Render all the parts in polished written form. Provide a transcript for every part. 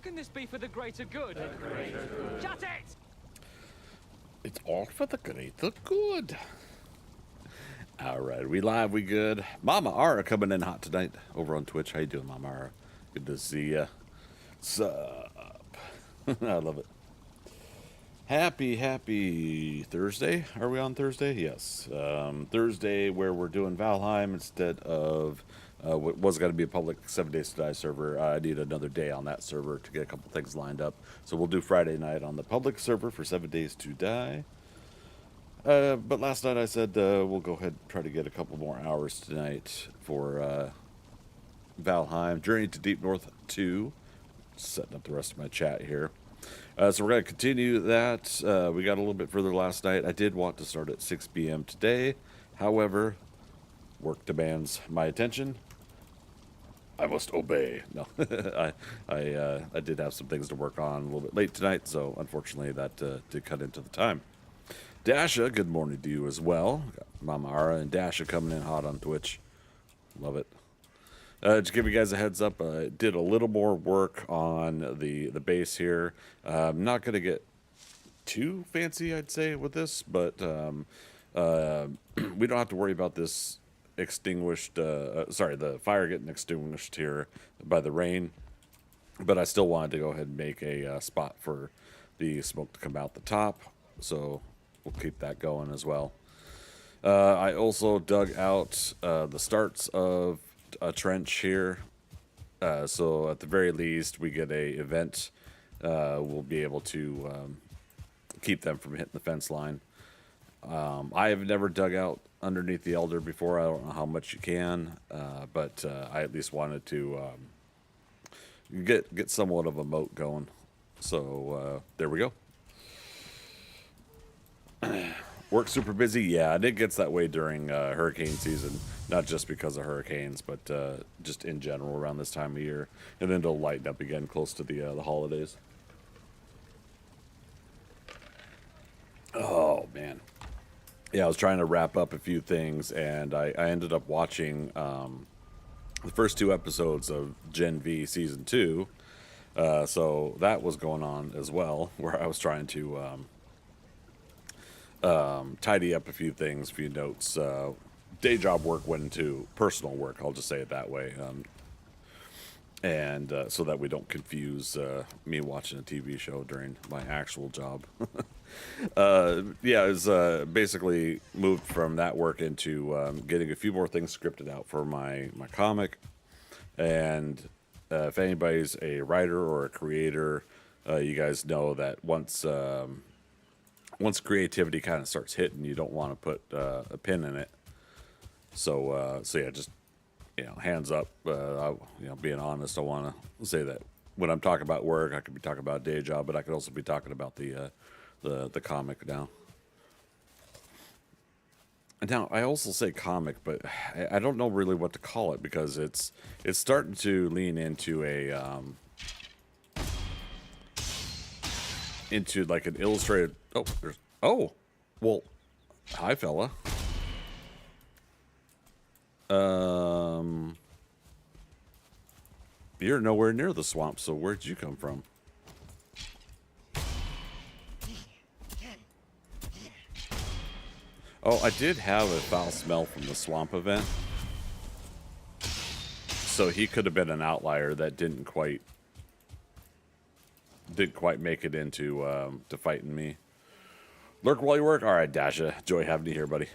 can this be for the greater good? The greater good. Shut it! It's all for the greater good. All right, we live, we good. Mama Ara coming in hot tonight over on Twitch. How you doing, Mama Ara? Good to see ya. Sup? I love it. Happy Thursday. Are we on Thursday? Yes. Thursday where we're doing Valheim instead of what was going to be a public 7 Days to Die server. I need another day on that server to get a couple things lined up. So we'll do Friday night on the public server for 7 Days to Die. But last night I said we'll go ahead and try to get a couple more hours tonight for Valheim. Journey to Deep North 2. Setting up the rest of my chat here. So we're going to continue that. We got a little bit further last night. I did want to start at 6 p.m. today. However, work demands my attention. I must obey. No, I did have some things to work on a little bit late tonight, so unfortunately that did cut into the time. Dasha, good morning to you as well. Got Mama Ara and Dasha coming in hot on Twitch. Love it. To give you guys a heads up, I did a little more work on the base here. I'm not going to get too fancy, I'd say, with this, but we don't have to worry about this extinguished, the fire getting extinguished here by the rain. But I still wanted to go ahead and make a spot for the smoke to come out the top, so we'll keep that going as well. I also dug out the starts of a trench here, so at the very least we get a event. We'll be able to keep them from hitting the fence line. I have never dug out underneath the Elder before. I don't know how much you can, but I at least wanted to get somewhat of a moat going. So there we go. Work super busy, yeah, and it gets that way during hurricane season, not just because of hurricanes, but just in general around this time of year, and then it'll lighten up again close to the holidays. Oh man, yeah, I was trying to wrap up a few things, and I ended up watching the first 2 episodes of Gen V Season 2, so that was going on as well, where I was trying to tidy up a few things, a few notes. Day job work went into personal work, I'll just say it that way. And so that we don't confuse me watching a TV show during my actual job. Yeah, it was basically moved from that work into getting a few more things scripted out for my comic. And if anybody's a writer or a creator, you guys know that once creativity kind of starts hitting, you don't want to put a pin in it. So yeah, just, hands up. Being honest, I want to say that when I'm talking about work, I could be talking about a day job, but I could also be talking about the comic now. And now I also say comic, but I don't know really what to call it, because it's starting to lean into into like an illustrated. Well, hi fella. You're nowhere near the swamp, so where'd you come from? Oh, I did have a foul smell from the swamp event, so he could have been an outlier that didn't quite make it into to fighting me. Lurk while you work. All right, Dasha. Joy having you here, buddy.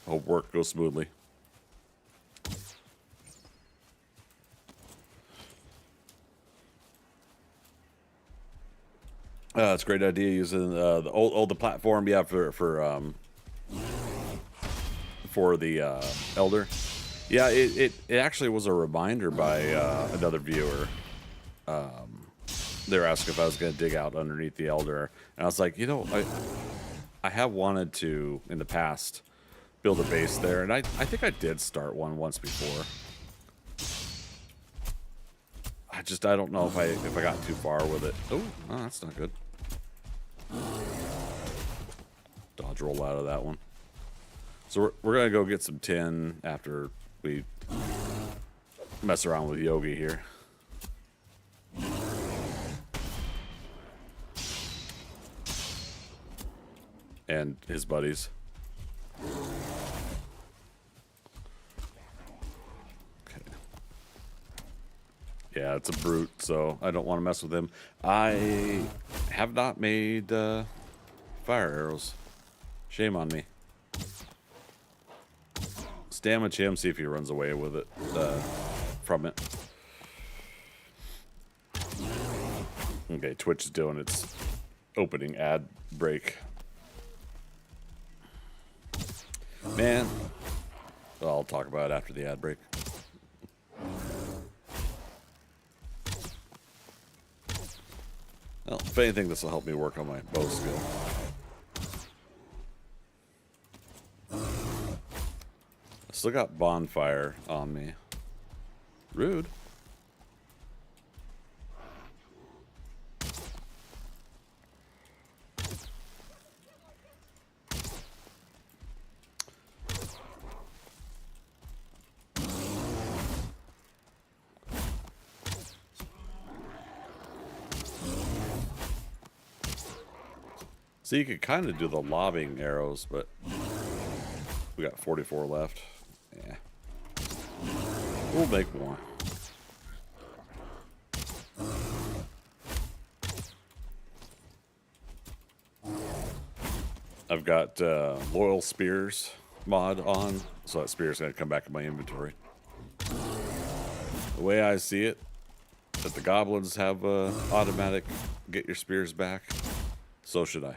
Hope work goes smoothly. It's a great idea using the platform. Yeah, for the Elder. Yeah, it actually was a reminder by another viewer. They were asking if I was going to dig out underneath the Elder, and I was like, I have wanted to in the past build a base there, and I think I did start one once before. I don't know if I got too far with it. Oh, that's not good. Dodge roll out of that one. So we're gonna go get some tin after we mess around with Yogi here. and his buddies. Okay. Yeah, it's a brute, so I don't want to mess with him. I have not made fire arrows. Shame on me. Damage him, see if he runs away with it from it. Okay, Twitch is doing its opening ad break. Man, well, I'll talk about it after the ad break. Well, if anything, this will help me work on my bow skill. Still got bonfire on me. Rude. So you could kind of do the lobbing arrows, but we got 44 left. Yeah. We'll make more. I've got Loyal Spears mod on, so that spear's going to come back in my inventory. The way I see it, that the goblins have automatic get your spears back, so should I.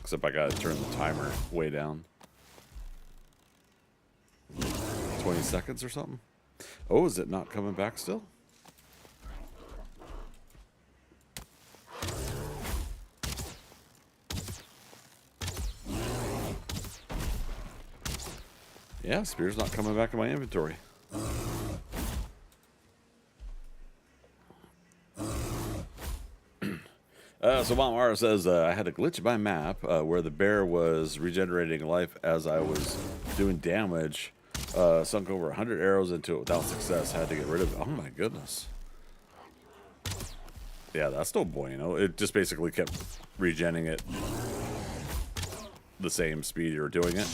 Except I got to turn the timer way down. 20 seconds or something? Oh, is it not coming back still? Yeah, spear's not coming back in my inventory. So Bonemass says, I had a glitch in my map where the bear was regenerating life as I was doing damage. Sunk over 100 arrows into it without success. Had to get rid of it. Oh my goodness. Yeah, that's no bueno. It just basically kept regenning it the same speed you were doing it.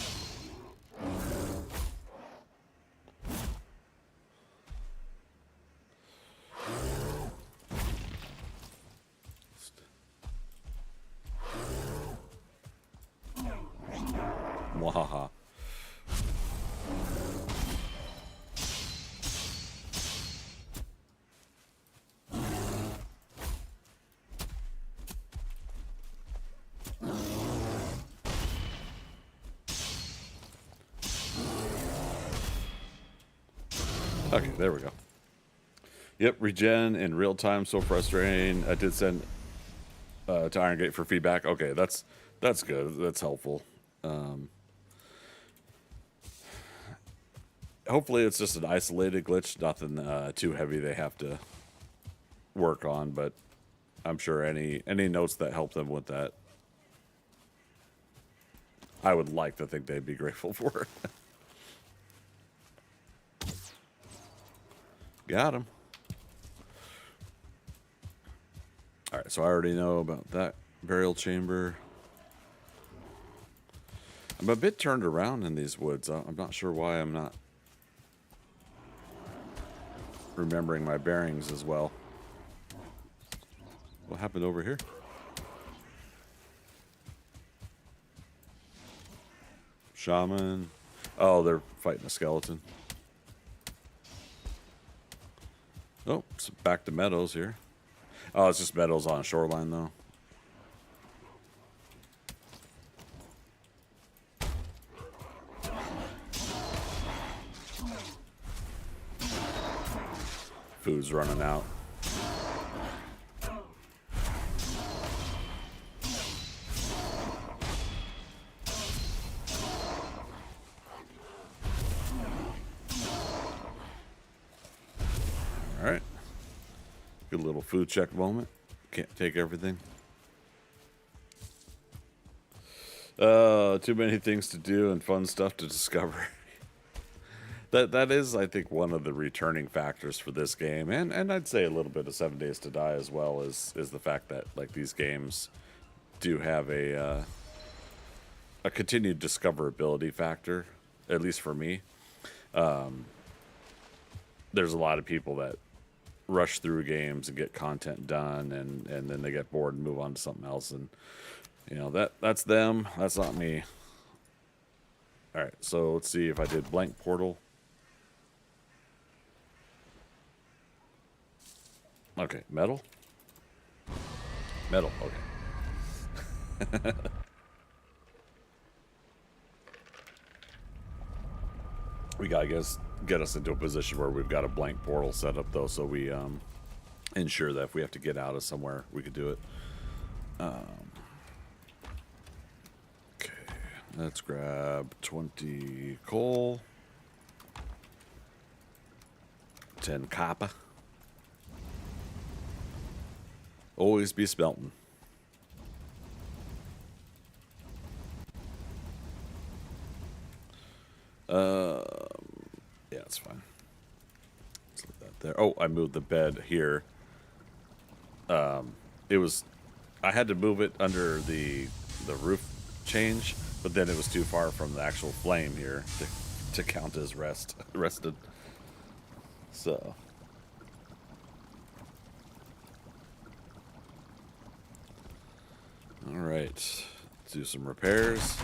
Mwahaha. Okay, there we go. Yep, regen in real time, so frustrating. I did send to Iron Gate for feedback. Okay, that's good. That's helpful. Hopefully it's just an isolated glitch, nothing too heavy they have to work on, but I'm sure any notes that help them with that, I would like to think they'd be grateful for. Got him. All right, so I already know about that burial chamber. I'm a bit turned around in these woods. I'm not sure why I'm not remembering my bearings as well. What happened over here? Shaman. Oh, they're fighting a skeleton. Oh, it's back to meadows here. Oh, it's just meadows on a shoreline, though. Food's running out. All right. Good little food check moment. Can't take everything. Too many things to do and fun stuff to discover. That is, I think, one of the returning factors for this game, and I'd say a little bit of 7 Days to Die as well, is the fact that like these games do have a a continued discoverability factor, at least for me. There's a lot of people that rush through games and get content done, and then they get bored and move on to something else, and you know, that's them. That's not me. All right, so let's see if I did blank portal. Okay, metal. Metal. Okay. We gotta get us into a position where we've got a blank portal set up, though, so we ensure that if we have to get out of somewhere, we could do it. Okay, let's grab 20 coal, 10 copper. Always be smelting. Yeah, it's fine. Let's leave that there. Oh, I moved the bed here. It was, I had to move it under the roof change, but then it was too far from the actual flame here to count as rested. So. All right, let's do some repairs.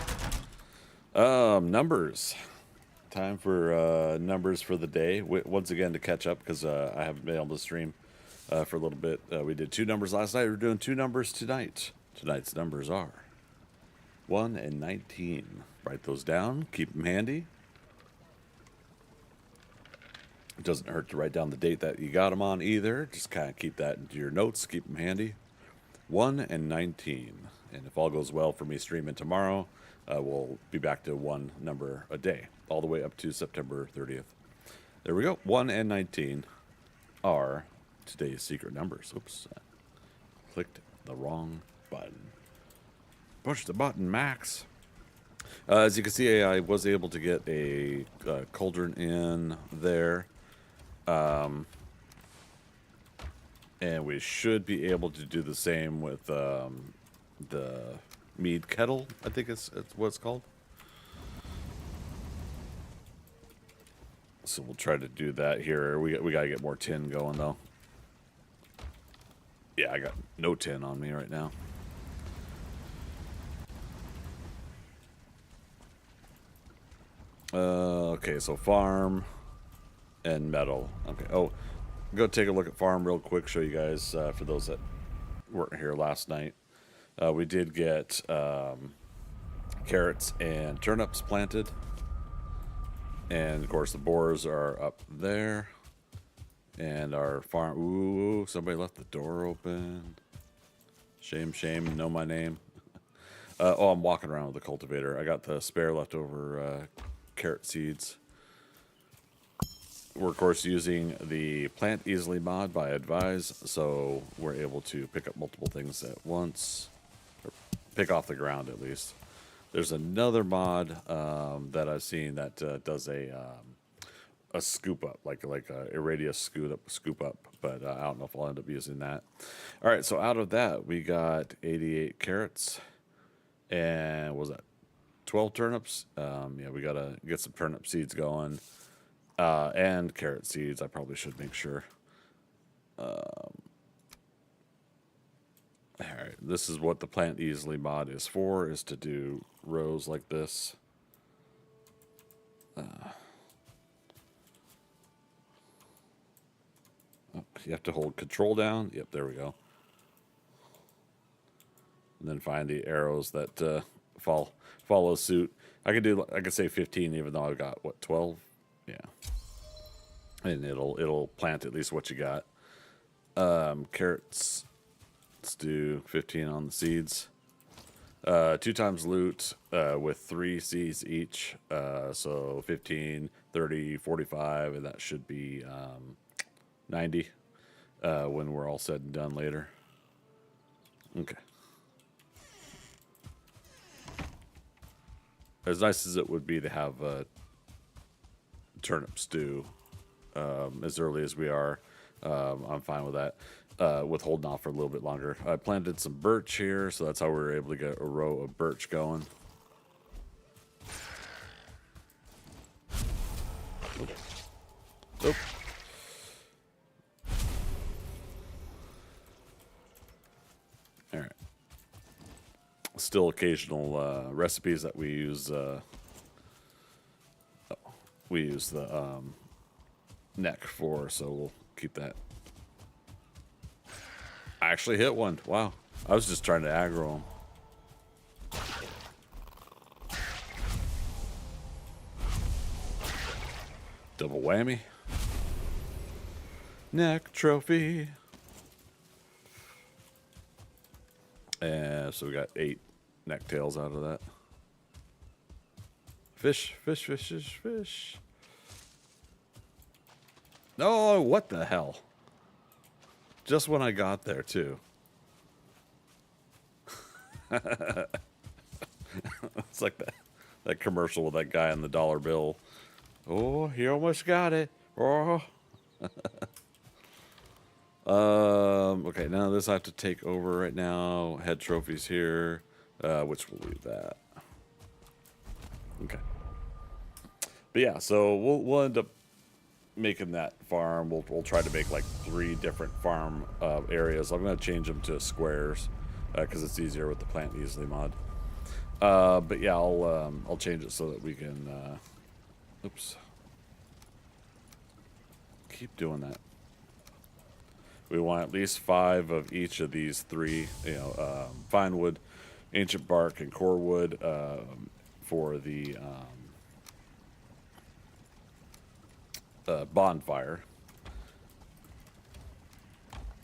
Numbers. Time for numbers for the day. Once again, to catch up, because I haven't been able to stream for a little bit. We did 2 numbers last night. We're doing 2 numbers tonight. Tonight's numbers are 1 and 19. Write those down. Keep them handy. It doesn't hurt to write down the date that you got them on either. Just kind of keep that into your notes. Keep them handy. 1 and 19. And if all goes well for me streaming tomorrow, we'll be back to 1 number a day, all the way up to September 30th. There we go. 1 and 19 are today's secret numbers. Oops. Clicked the wrong button. Push the button, Max. As you can see, I was able to get a cauldron in there. And we should be able to do the same with the mead kettle, I think it's what it's called. So we'll try to do that here. We gotta get more tin going, though. Yeah, I got no tin on me right now. Okay, so farm and metal. Okay. Oh, go take a look at farm real quick. Show you guys for those that weren't here last night. We did get carrots and turnips planted, and of course the boars are up there. And our farm. Ooh, somebody left the door open. Shame, shame. Know my name. Oh, I'm walking around with the cultivator. I got the spare leftover carrot seeds. We're, of course, using the PlantEasily mod by Advize, so we're able to pick up multiple things at once, or pick off the ground at least. There's another mod that I've seen that does a scoop up, like a irradius scoop up, but I don't know if I'll end up using that. All right, so out of that, we got 88 carrots, and what was that 12 turnips? Yeah, we gotta get some turnip seeds going. And carrot seeds. I probably should make sure. All right, this is what the PlantEasily mod is for, is to do rows like this. Oh, you have to hold control down. Yep, there we go. And then find the arrows that follow suit. I could say 15, even though I've got what, 12. Yeah, and it'll plant at least what you got. Carrots. Let's do 15 on the seeds. 2 times loot with 3 seeds each. So 15, 30, 45, and that should be 90 when we're all said and done later. Okay. As nice as it would be to have turnip stew as early as we are, I'm fine with that. With holding off for a little bit longer. I planted some birch here, so that's how we were able to get a row of birch going. Oop. All right. Still occasional recipes that we use. We use the neck for, so we'll keep that. I actually hit one. Wow. I was just trying to aggro him. Double whammy. Neck trophy. And so we got 8 neck tails out of that. Fish, fish, fish, fish, fish. No, what the hell? Just when I got there, too. It's like that commercial with that guy on the dollar bill. Oh, he almost got it. Oh. Okay, now this I have to take over right now. Head trophies here, which we'll leave that. Okay. But yeah, so we'll end up making that farm. We'll try to make like 3 different farm areas. I'm gonna change them to squares because it's easier with the PlantEasily mod. But yeah, I'll change it so that we can. Oops. Keep doing that. We want at least 5 of each of these 3. You know, fine wood, ancient bark, and core wood for the bonfire.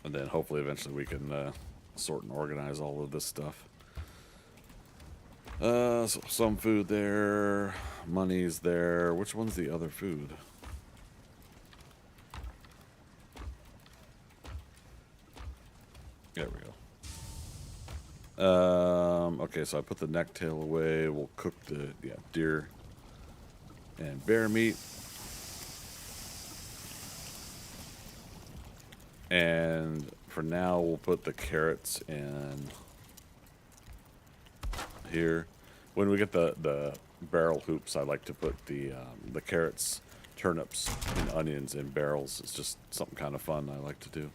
And then hopefully eventually we can sort and organize all of this stuff. So some food there, money's there. Which one's the other food? There we go. Okay, so I put the neck tail away. We'll cook the deer and bear meat. And for now, we'll put the carrots in here. When we get the barrel hoops, I like to put the carrots, turnips, and onions in barrels. It's just something kind of fun I like to do.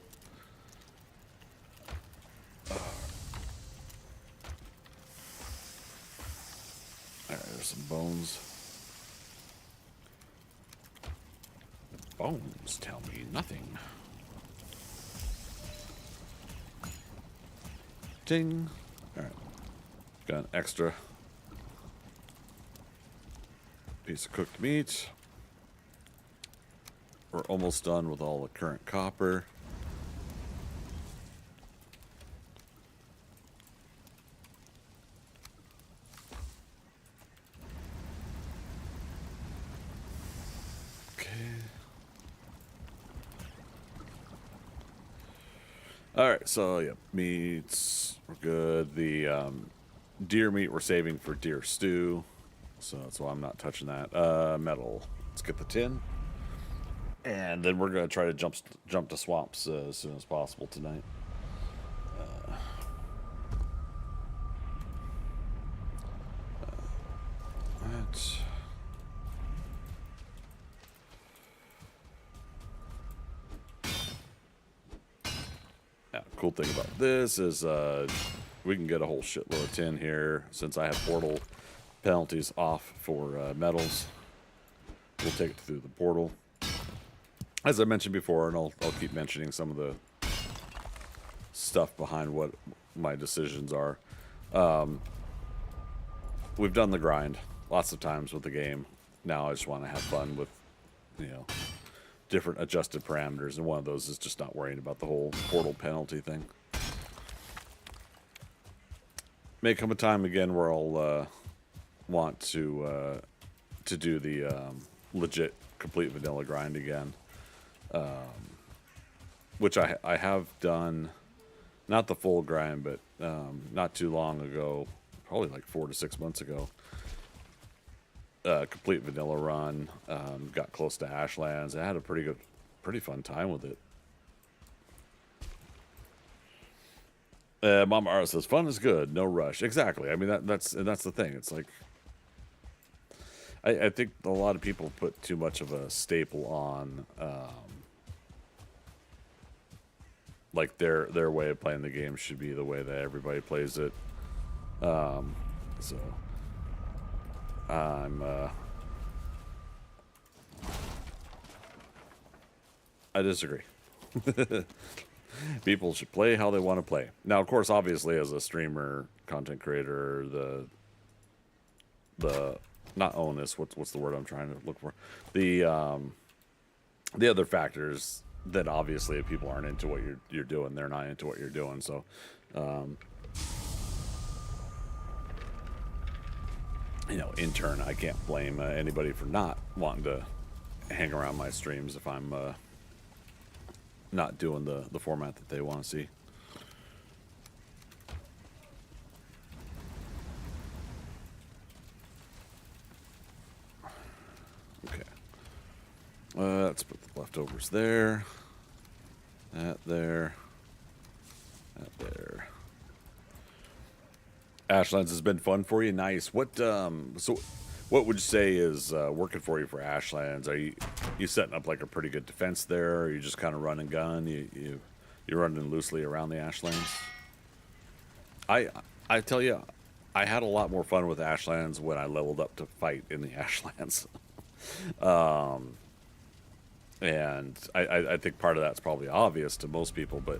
Alright, there's some bones. Bones tell me nothing. Ding. Alright. Got an extra piece of cooked meat. We're almost done with all the current copper. Alright, so yeah, meats, we're good. The deer meat we're saving for deer stew, so that's why I'm not touching that. Metal, let's get the tin. And then we're going to try to jump to swamps as soon as possible tonight. Cool thing about this is we can get a whole shitload of tin here. Since I have portal penalties off for metals, we'll take it through the portal. As I mentioned before, and I'll keep mentioning some of the stuff behind what my decisions are. We've done the grind lots of times with the game. Now I just want to have fun with, different adjusted parameters, and one of those is just not worrying about the whole portal penalty thing. May come a time again where I'll want to do the legit complete vanilla grind again, which I have done, not the full grind, but not too long ago, probably like 4 to 6 months ago. Complete vanilla run, got close to Ashlands. I had a pretty fun time with it. Mama Ara says, "Fun is good, no rush." Exactly. I mean that's the thing. It's like I think a lot of people put too much of a staple on like their way of playing the game should be the way that everybody plays it. So I disagree. People should play how they want to play. Now, of course, obviously, as a streamer, content creator, the not onus. What's the word I'm trying to look for? The other factors that obviously if people aren't into what you're doing, they're not into what you're doing. So, you know, in turn, I can't blame anybody for not wanting to hang around my streams if I'm not doing the format that they want to see. Okay. Let's put the leftovers there. That there. That there. Ashlands has been fun for you. Nice. What what would you say is working for you for Ashlands? Are you setting up like a pretty good defense there? Or are you just kind of run and gun? You're running loosely around the Ashlands? I tell you, I had a lot more fun with Ashlands when I leveled up to fight in the Ashlands. And I think part of that's probably obvious to most people, but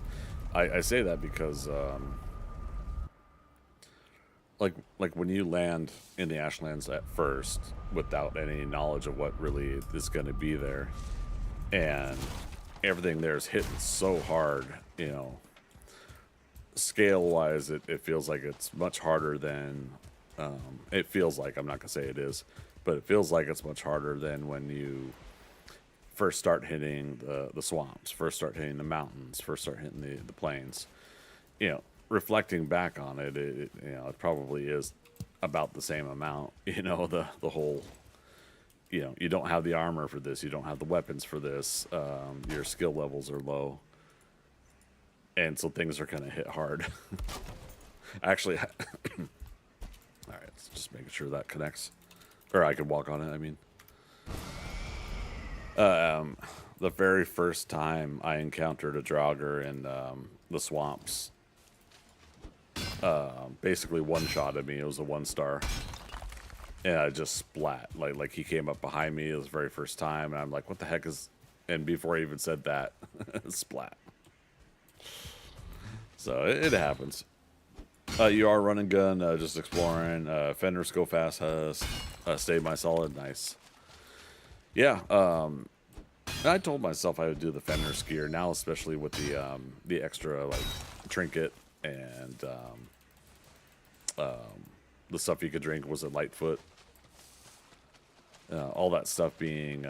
I say that because like when you land in the Ashlands at first without any knowledge of what really is going to be there, and everything there is hitting so hard, you know, scale wise it feels like it's much harder than it feels like, I'm not gonna say it is, but it feels like it's much harder than when you first start hitting the swamps, first start hitting the mountains, first start hitting the plains. You know, reflecting back on it, you know, it probably is about the same amount. You know, the whole, you know, you don't have the armor for this, you don't have the weapons for this, your skill levels are low, and so things are gonna hit hard. Actually, all right, let's just making sure that connects, or I can walk on it. I mean, the very first time I encountered a Draugr in the swamps, basically one-shotted me. It was a 1-star, and I just splat. Like he came up behind me. It was the very first time, and I'm like, "What the heck is?" And before I even said that, splat. So it happens. You are running gun, just exploring. Fenders go fast. Stay my solid. Nice. Yeah. I told myself I would do the Fender skier now, especially with the extra like trinket and the stuff you could drink. Was it Lightfoot? All that stuff being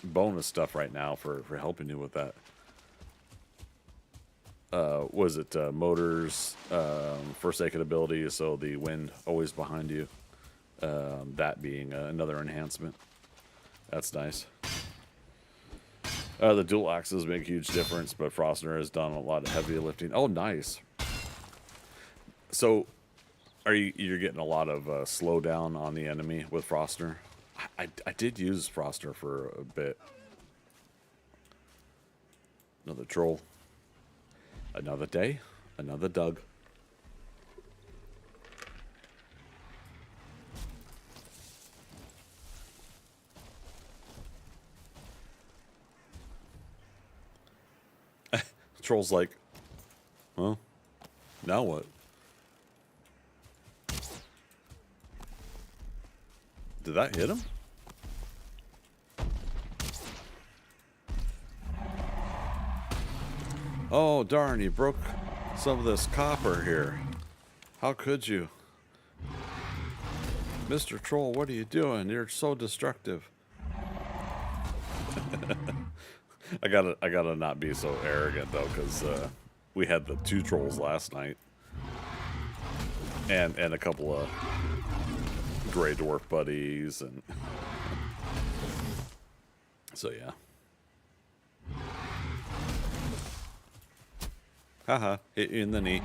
bonus stuff right now for helping you with that. Was it motors, Forsaken ability, so the wind always behind you. That being another enhancement. That's nice. The dual axes make a huge difference, but Frostner has done a lot of heavy lifting. Oh, nice. So, you're getting a lot of slowdown on the enemy with Frostner? I did use Frostner for a bit. Another troll. Another day, another Doug. Troll's like, well, now what? Did that hit him? Oh, darn, you broke some of this copper here. How could you? Mr. Troll, what are you doing? You're so destructive. I gotta not be so arrogant though, because we had the 2 trolls last night, and a couple of gray dwarf buddies, and so yeah. Haha, hit you in the knee.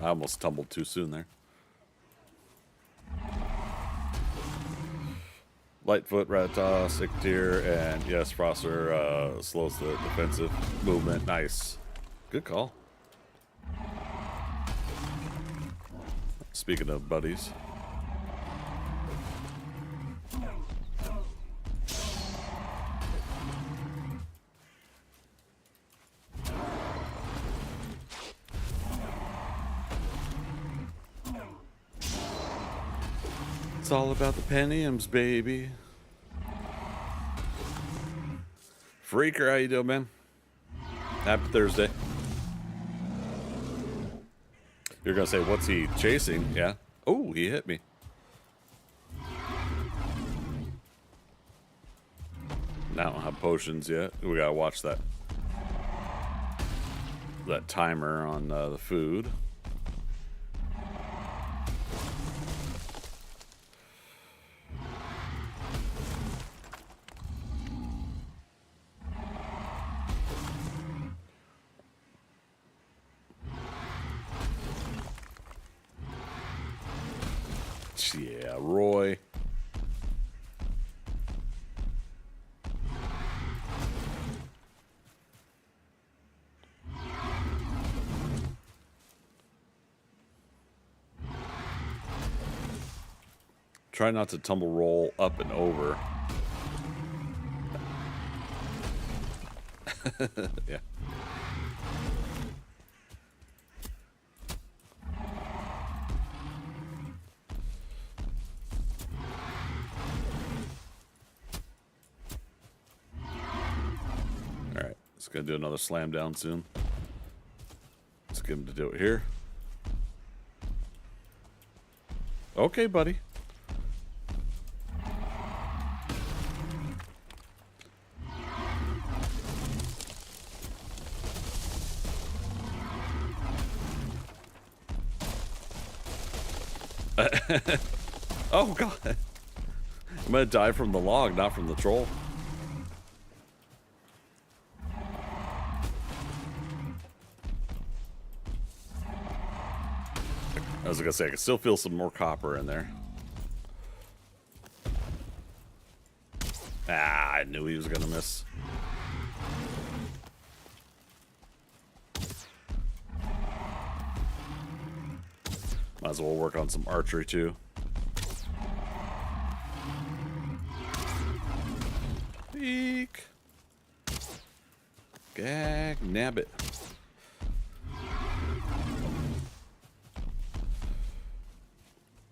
I almost tumbled too soon there. Lightfoot, Ratata, Sicktier, and yes, Froster slows the defensive movement. Nice. Good call. Speaking of buddies. It's all about the PlantEasily, baby. Freaker, how you doing, man? Happy Thursday. You're gonna say, what's he chasing? Yeah. Oh, he hit me. I don't have potions yet. We gotta watch that timer on the food. Yeah, Roy. Try not to tumble roll up and over. Yeah. Alright, it's gonna do another slam down soon. Let's get him to do it here. Okay, buddy. Oh god. I'm gonna die from the log, not from the troll. I was gonna say, I can still feel some more copper in there. Ah, I knew he was gonna miss. Might as well work on some archery too. Eek. Gag nabbit.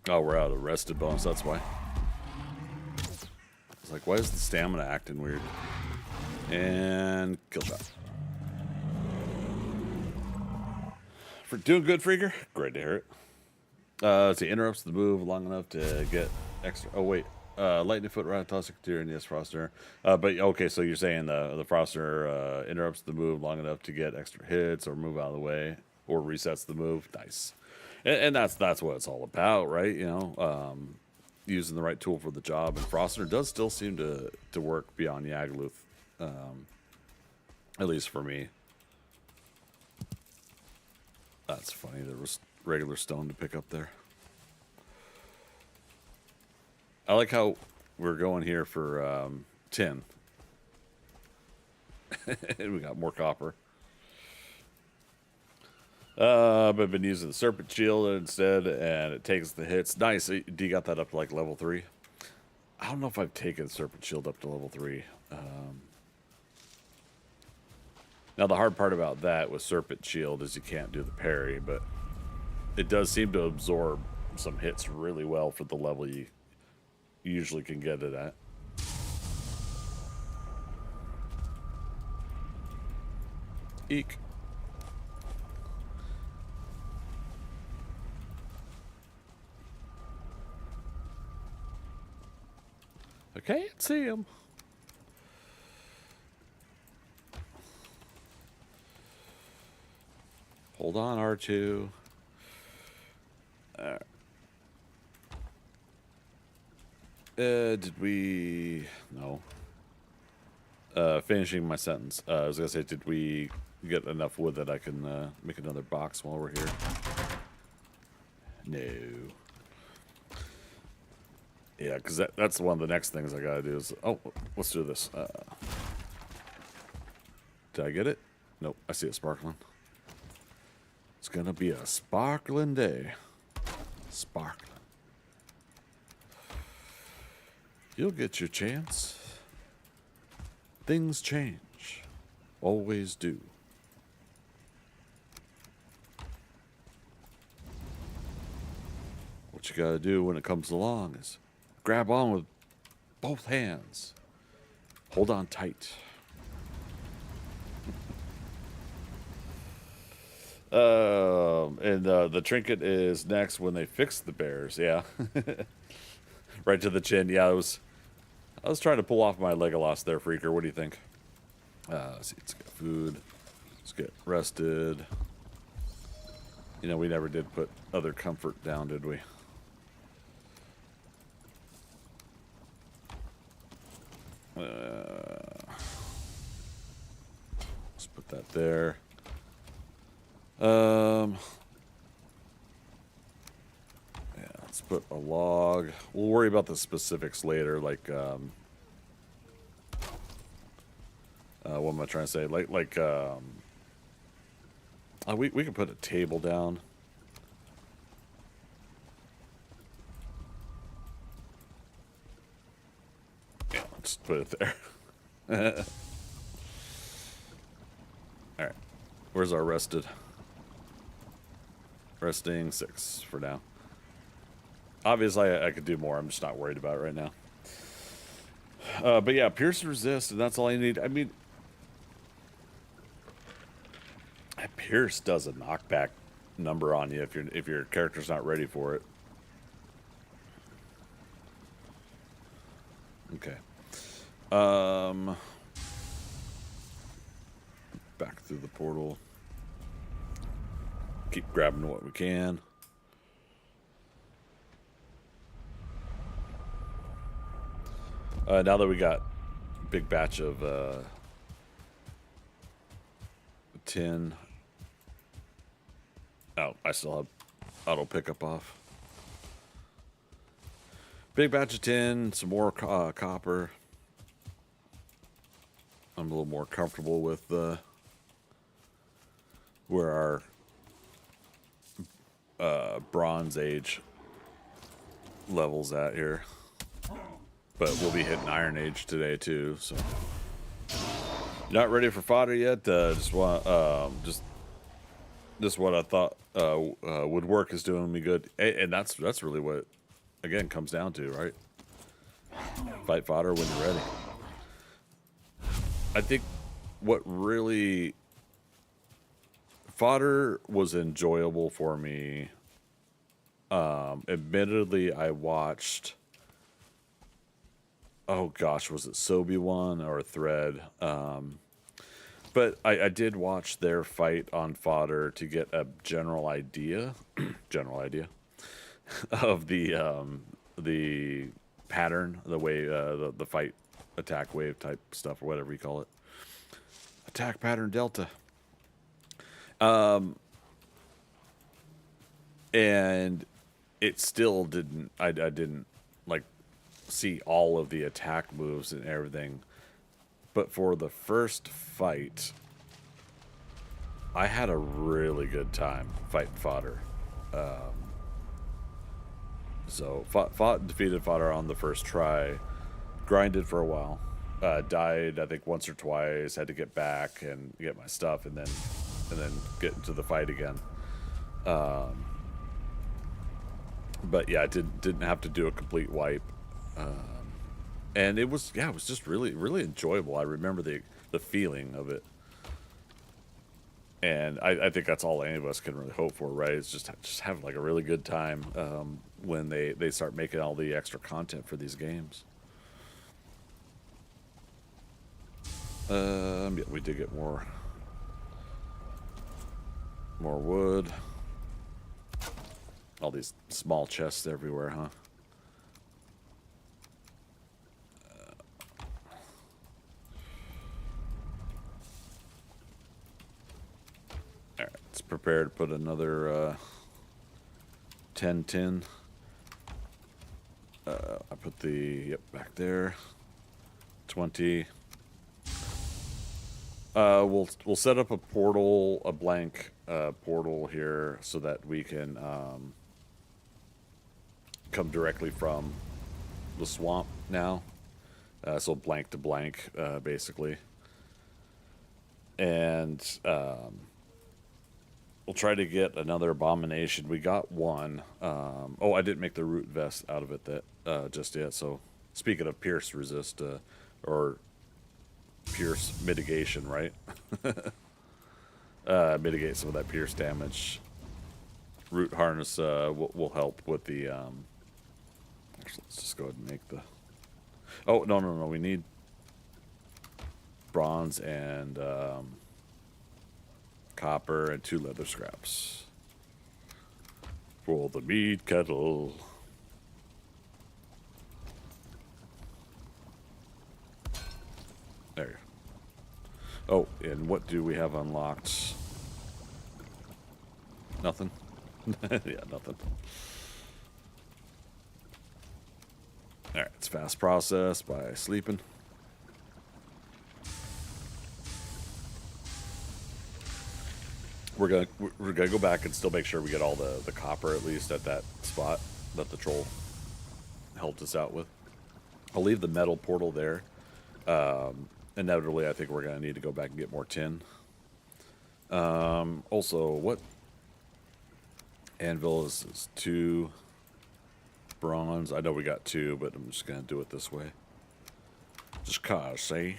Oh, we're out of rested bonus, that's why. It's like, why is the stamina acting weird? And kill shot. For doing good, Freaker. Great to hear it. So interrupts the move long enough to get extra. Oh wait, lightning foot, Ratata, Secretary, and yes, Froster. But okay, so you're saying the Froster interrupts the move long enough to get extra hits or move out of the way or resets the move. Nice, and that's what it's all about, right? You know, using the right tool for the job. And Froster does still seem to work beyond Yagluth, at least for me. That's funny. There was regular stone to pick up there. I like how we're going here for tin. And we got more copper. But I've been using the Serpent Shield instead, and it takes the hits. Nice. Do you got that up to like level 3? I don't know if I've taken Serpent Shield up to level 3. Now, the hard part about that with Serpent Shield is you can't do the parry, but it does seem to absorb some hits really well for the level you usually can get it at. Eek. I can't see him. Hold on, R2. Did we... No. Finishing my sentence. I was going to say, did we get enough wood that I can make another box while we're here? No. Yeah, because that's one of the next things I gotta do is... Oh, let's do this. Did I get it? Nope, I see it sparkling. It's gonna be a sparkling day. Sparkling. You'll get your chance. Things change. Always do. What you gotta do when it comes along is grab on with both hands. Hold on tight. And the trinket is next when they fix the bears. Yeah. Right to the chin. Yeah, I was trying to pull off my Legolas there, Freaker. What do you think? Let's see, let's get food. Let's get rested. You know, we never did put other comfort down, did we? Let's put that there. Yeah, let's put a log. We'll worry about the specifics later, like, what am I trying to say? We can put a table down. Yeah, let's put it there. Alright. Where's our rested? Resting 6 for now. Obviously, I could do more. I'm just not worried about it right now. But yeah, pierce resist, and that's all I need. I mean, pierce does a knockback number on you if your character's not ready for it. Okay. Back through the portal. Keep grabbing what we can. Now that we got a big batch of tin. Oh, I still have auto pickup off. Big batch of tin, some more copper. I'm a little more comfortable with where our Bronze Age levels at here. But we'll be hitting Iron Age today too, so not ready for fodder yet. Just what I thought would work is doing me good, and that's really what it, again, comes down to, right? Fight fodder when you're ready. I think what really fodder was enjoyable for me. Admittedly, I watched. Oh gosh, was it Sobi one or Thread? But I did watch their fight on fodder to get a general idea, of the pattern, the way the fight attack wave type stuff or whatever you call it. Attack pattern delta. And it still didn't. I didn't like see all of the attack moves and everything, but for the first fight I had a really good time fighting fodder. So defeated fodder on the first try, grinded for a while, died I think once or twice, had to get back and get my stuff, and then get into the fight again. But yeah, I didn't have to do a complete wipe. And it was just really, really enjoyable. I remember the feeling of it. And I think that's all any of us can really hope for, right? It's just have like a really good time when they start making all the extra content for these games. Yeah, we did get more wood. All these small chests everywhere, huh? Alright, let's prepare to put another 10 tin I put the back there. 20. We'll set up a portal, a blank portal here, so that we can come directly from the swamp now. So blank to blank, basically. And we'll try to get another abomination. We got one. Oh, I didn't make the root vest out of it that just yet. So speaking of pierce resist, or pierce mitigation, right? Mitigate some of that pierce damage. Root harness will help with the... Actually, let's just go ahead and make the... Oh, no. We need bronze and copper and 2 leather scraps for the mead kettle. There you go. Oh, and what do we have unlocked? Nothing? Yeah, nothing. Alright, it's fast process by sleeping. We're gonna go back and still make sure we get all the copper at least at that spot that the troll helped us out with. I'll leave the metal portal there. Inevitably, I think we're gonna need to go back and get more tin. Also, what anvil is 2 bronze? I know we got 2, but I'm just gonna do it this way. Just cause, see?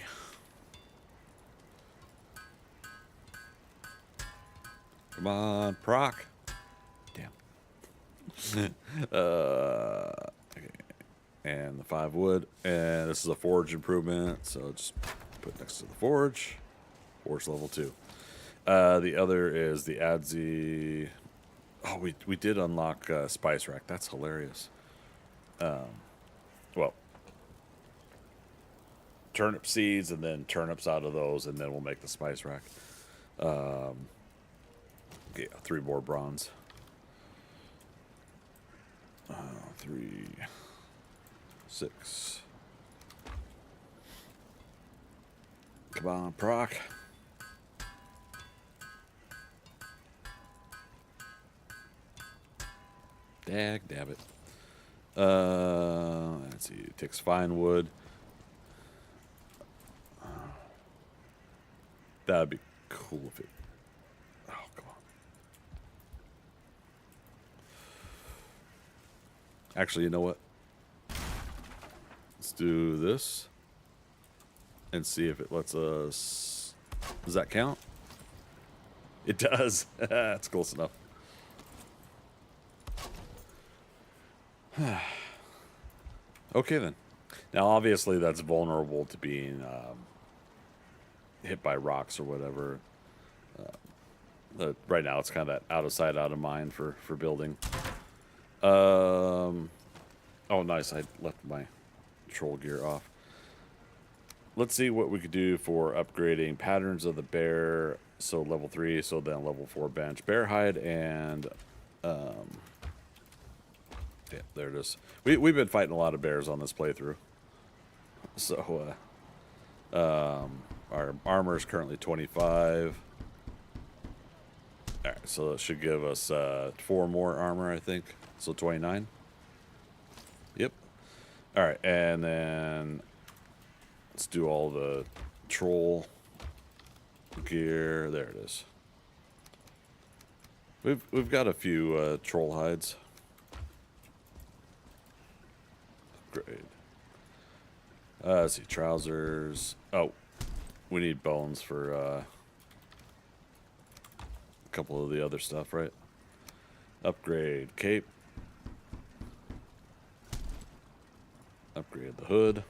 Come on, proc. Damn. Okay. And the 5 wood. And this is a forge improvement, so just put it next to the forge. Forge level 2. The other is the Adzi. Oh, we did unlock spice rack. That's hilarious. Well, turnip seeds and then turnips out of those, and then we'll make the spice rack. Yeah, 3 more bronze. 3, 6. Come on, proc. Dag dabbit. Let's see. It takes fine wood. That'd be cool if it. Oh, come on. Actually, you know what? Let's do this and see if it lets us. Does that count? It does. That's close enough. Okay, then. Now, obviously, that's vulnerable to being hit by rocks or whatever. Right now, it's kind of that out of sight, out of mind for building. Oh, nice. I left my troll gear off. Let's see what we could do for upgrading patterns of the bear. So level 3, so then level 4 bench. Bear hide and... yeah, there it is. We've been fighting a lot of bears on this playthrough. So, our armor is currently 25. Alright, so it should give us 4 more armor, I think. So 29. Yep. Alright, and then let's do all the troll gear. There it is. We've got a few troll hides. Upgrade. Let's see, trousers. Oh, we need bones for a couple of the other stuff, right? Upgrade cape. Upgrade the hood.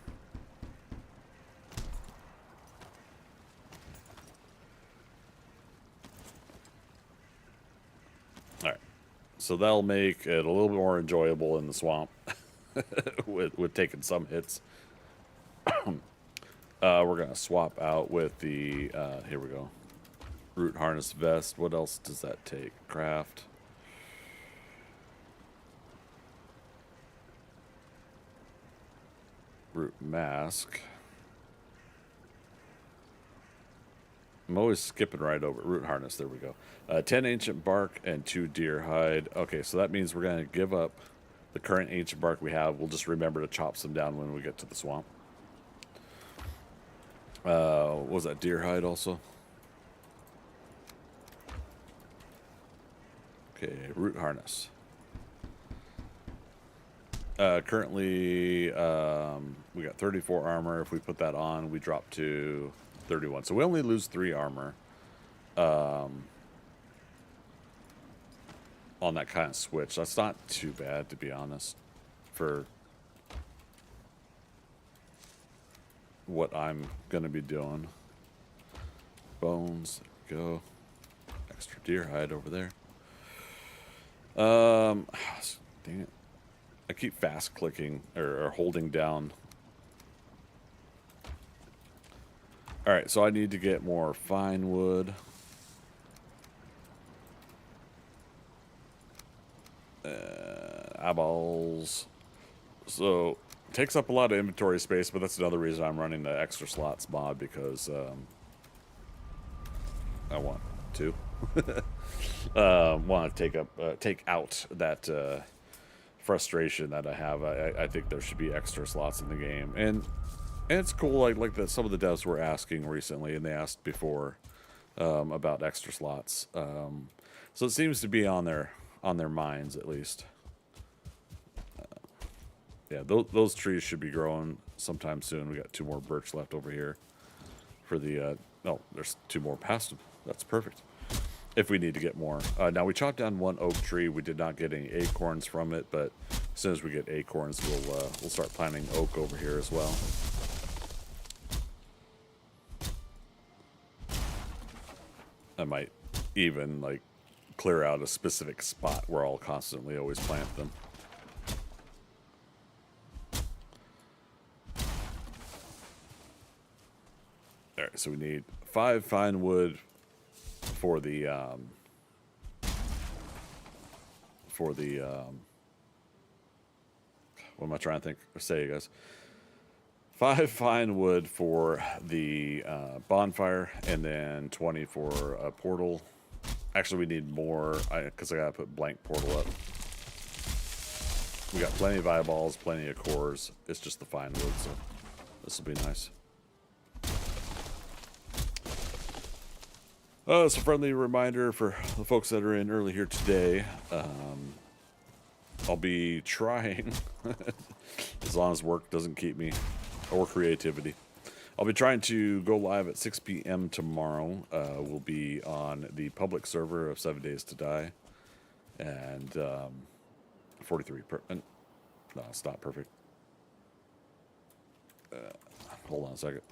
All right, so that'll make it a little bit more enjoyable in the swamp. with taking some hits. We're gonna swap out with the here we go, root harness vest. What else does that take? Craft. root mask. I'm always skipping right over root harness. There we go. 10 ancient bark and 2 deer hide. Okay, so that means we're going to give up the current ancient bark we have. We'll just remember to chop some down when we get to the swamp. What was that, deer hide also? Okay, root harness. Currently, we got 34 armor. If we put that on, we drop to 31. So we only lose 3 armor on that kind of switch. That's not too bad, to be honest, for what I'm going to be doing. Bones, there we go. Extra deer hide over there. Dang it. I keep fast clicking or holding down. All right, so I need to get more fine wood. Eyeballs. So it takes up a lot of inventory space, but that's another reason I'm running the ExtraSlots mod, because I want to want to take out that frustration that I have. I think there should be extra slots in the game, and it's cool. Like that some of the devs were asking recently, and they asked before about extra slots. So it seems to be on their minds at least. Yeah, those trees should be growing sometime soon. We got 2 more birch left over here for the no, there's 2 more past them. That's perfect. If we need to get more. Now, we chopped down 1 oak tree. We did not get any acorns from it, but as soon as we get acorns, we'll start planting oak over here as well. I might even, like, clear out a specific spot where I'll constantly always plant them. All right, so we need 5 fine wood for the what am I trying to think or say, you guys? 5 fine wood for the bonfire, and then 20 for a portal. Actually, we need more because I gotta put blank portal up. We got plenty of eyeballs, plenty of cores. It's just the fine wood, so this will be nice. It's a friendly reminder for the folks that are in early here today. I'll be trying, as long as work doesn't keep me, or creativity. I'll be trying to go live at 6 p.m. tomorrow. We'll be on the public server of 7 Days to Die. And 43. No, it's not perfect. Hold on a second.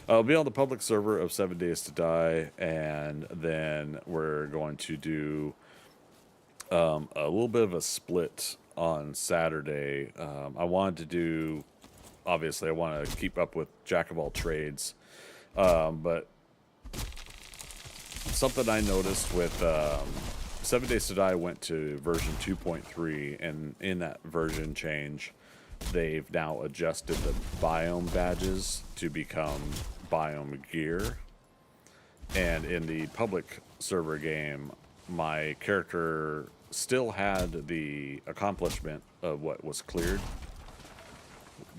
I'll be on the public server of 7 Days to Die, and then we're going to do a little bit of a split on Saturday. I wanted to do, obviously, I want to keep up with Jack of all trades, but something I noticed with 7 Days to Die went to version 2.3, and in that version change, they've now adjusted the biome badges to become biome gear. And in the public server game, my character still had the accomplishment of what was cleared,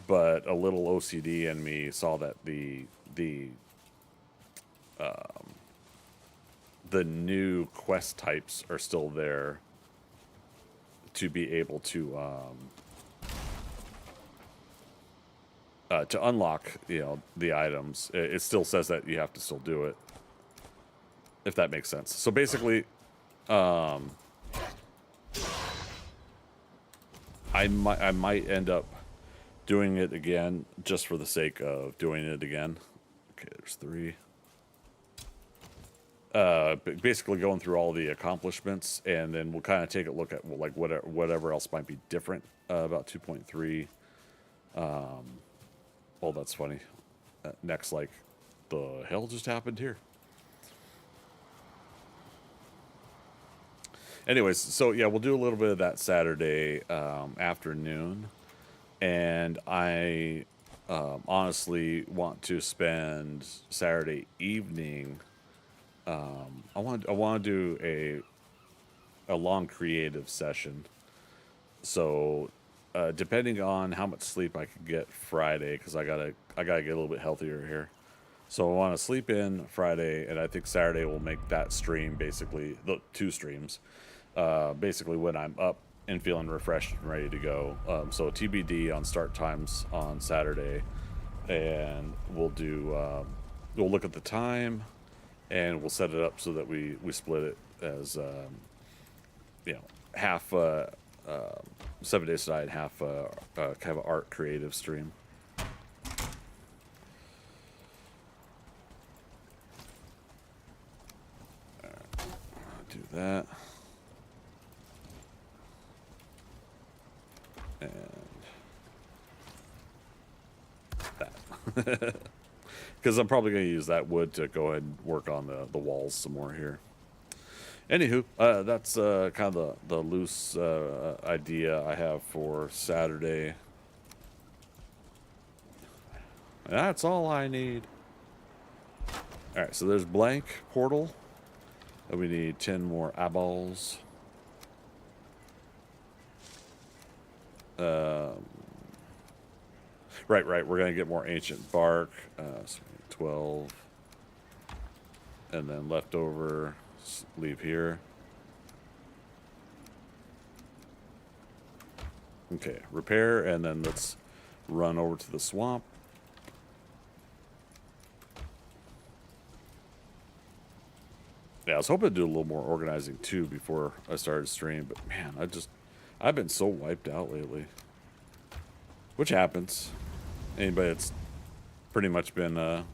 but a little OCD in me saw that the new quest types are still there to be able to unlock, you know, the items. It still says that you have to still do it, if that makes sense. So basically, I might end up doing it again just for the sake of doing it again. Okay, there's 3. Basically going through all the accomplishments, and then we'll kind of take a look at like whatever else might be different about 2.3. Well, that's funny. Next, like, the hell just happened here? Anyways, so yeah, we'll do a little bit of that Saturday afternoon. and I honestly want to spend Saturday evening. I want to do a long creative session. So depending on how much sleep I could get Friday, because I gotta get a little bit healthier here. So I want to sleep in Friday, and I think Saturday will make that stream basically the 2 streams. Basically when I'm up and feeling refreshed and ready to go. So TBD on start times on Saturday, and we'll do we'll look at the time, and we'll set it up so that we split it as you know, half 7 days tonight, half kind of an art creative stream. Do that. And that. Because I'm probably going to use that wood to go ahead and work on the walls some more here. Anywho, that's kind of the loose idea I have for Saturday. That's all I need. Alright, so there's blank portal. And we need 10 more eyeballs. Right, we're going to get more ancient bark. So 12. And then leftover, leave here. Okay, repair, and then let's run over to the swamp. Yeah, I was hoping to do a little more organizing too before I started stream, but man, I've been so wiped out lately. Which happens. Anybody that's pretty much been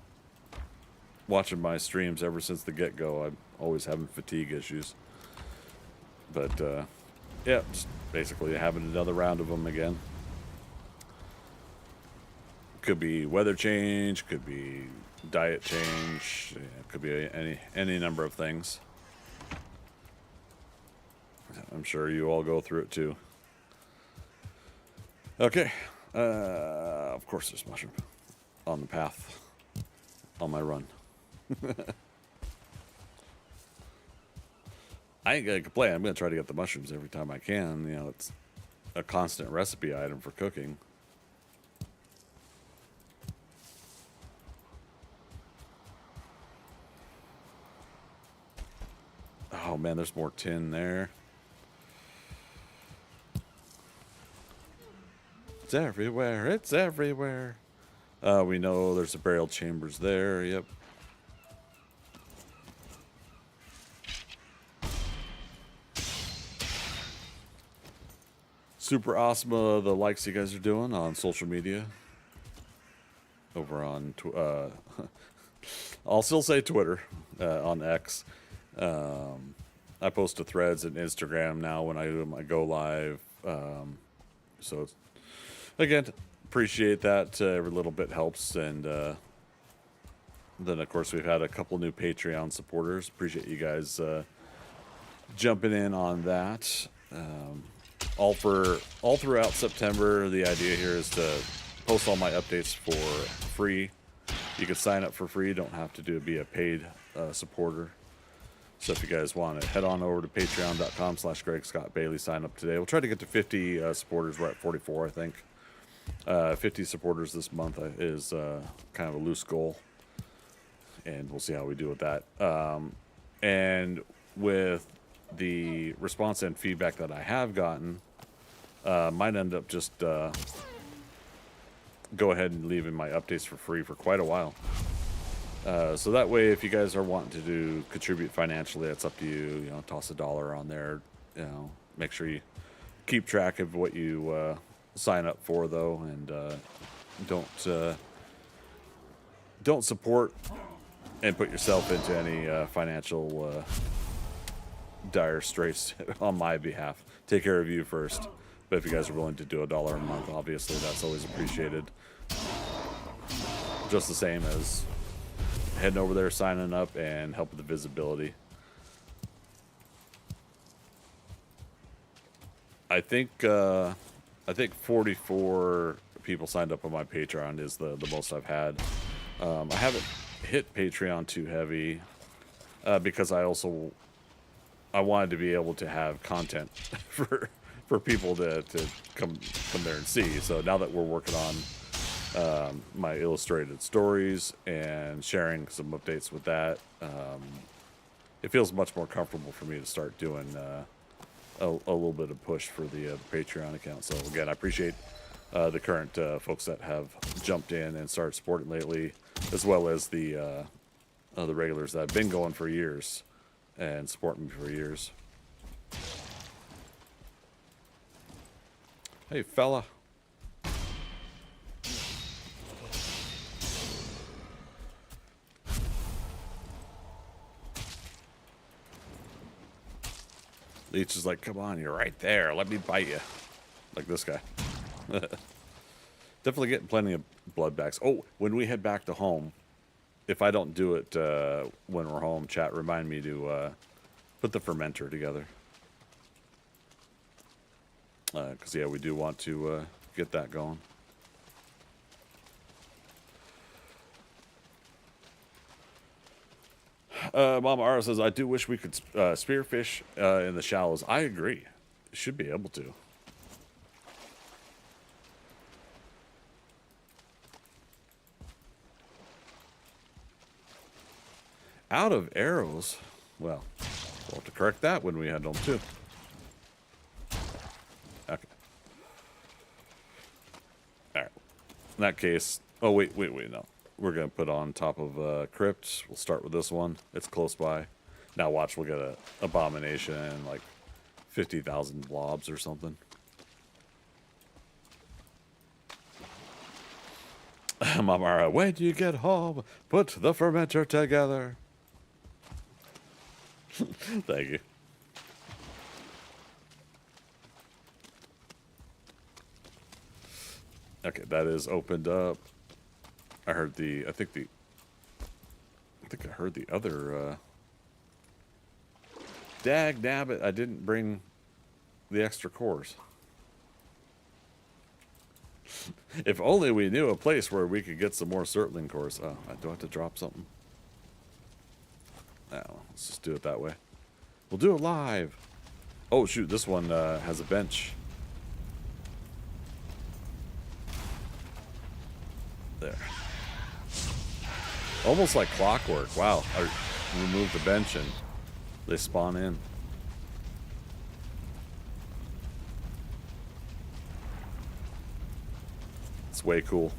watching my streams ever since the get-go, I'm always having fatigue issues. But yeah, just basically having another round of them again. Could be weather change, could be diet change, yeah, could be any number of things. I'm sure you all go through it too. Okay, of course there's mushroom on the path on my run. I ain't gonna complain. I'm gonna try to get the mushrooms every time I can. You know, it's a constant recipe item for cooking. Oh man, there's more tin there. It's everywhere. It's everywhere. We know there's a burial chambers there. Yep. Super awesome the likes you guys are doing on social media. Over on, I'll still say Twitter, on X. I post to Threads and Instagram now when I do my go live. So it's, again, appreciate that. Every little bit helps. And then of course we've had a couple new Patreon supporters. Appreciate you guys jumping in on that. All throughout September, the idea here is to post all my updates for free. You can sign up for free. Don't have to be a paid supporter. So if you guys want to head on over to patreon.com/GregScottBailey, sign up today. We'll try to get to 50 supporters. We're at 44, I think. 50 supporters this month is kind of a loose goal. And we'll see how we do with that. And with the response and feedback that I have gotten, might end up just go ahead and leaving my updates for free for quite a while. So that way, if you guys are wanting to contribute financially, it's up to you. You know, toss $1 on there. You know, make sure you keep track of what you sign up for, though, and don't support and put yourself into any financial dire straits on my behalf. Take care of you first. But if you guys are willing to do $1 a month, obviously that's always appreciated. Just the same as heading over there, signing up, and help with the visibility. I think I think 44 people signed up on my Patreon is the most I've had. I haven't hit Patreon too heavy because I wanted to be able to have content for people to come there and see. So now that we're working on my illustrated stories and sharing some updates with that, it feels much more comfortable for me to start doing a little bit of push for the Patreon account. So again, I appreciate the current folks that have jumped in and started supporting lately, as well as the regulars that have been going for years and supporting me for years. Hey, fella. Leech is like, come on, you're right there. Let me bite you. Like this guy. Definitely getting plenty of blood backs. Oh, when we head back to home, if I don't do it when we're home, chat, remind me to put the fermenter together. Because, yeah, we do want to get that going. Mama Ara says, I do wish we could spearfish in the shallows. I agree. Should be able to. Out of arrows? Well, we'll have to correct that when we head home, too. Okay. Alright. In that case... Oh, wait, no. We're going to put on top of crypts. We'll start with this one. It's close by. Now watch, we'll get a abomination and like 50,000 blobs or something. Mamara, when you get home, put the fermenter together. Thank you. Okay, that is opened up. I heard I think I heard the other, dag nabbit, I didn't bring the extra cores. If only we knew a place where we could get some more surtling cores. Oh, do I have to drop something? No, let's just do it that way. We'll do it live. Oh, shoot, this one has a bench. There. Almost like clockwork. Wow. I removed the bench and they spawn in. It's way cool.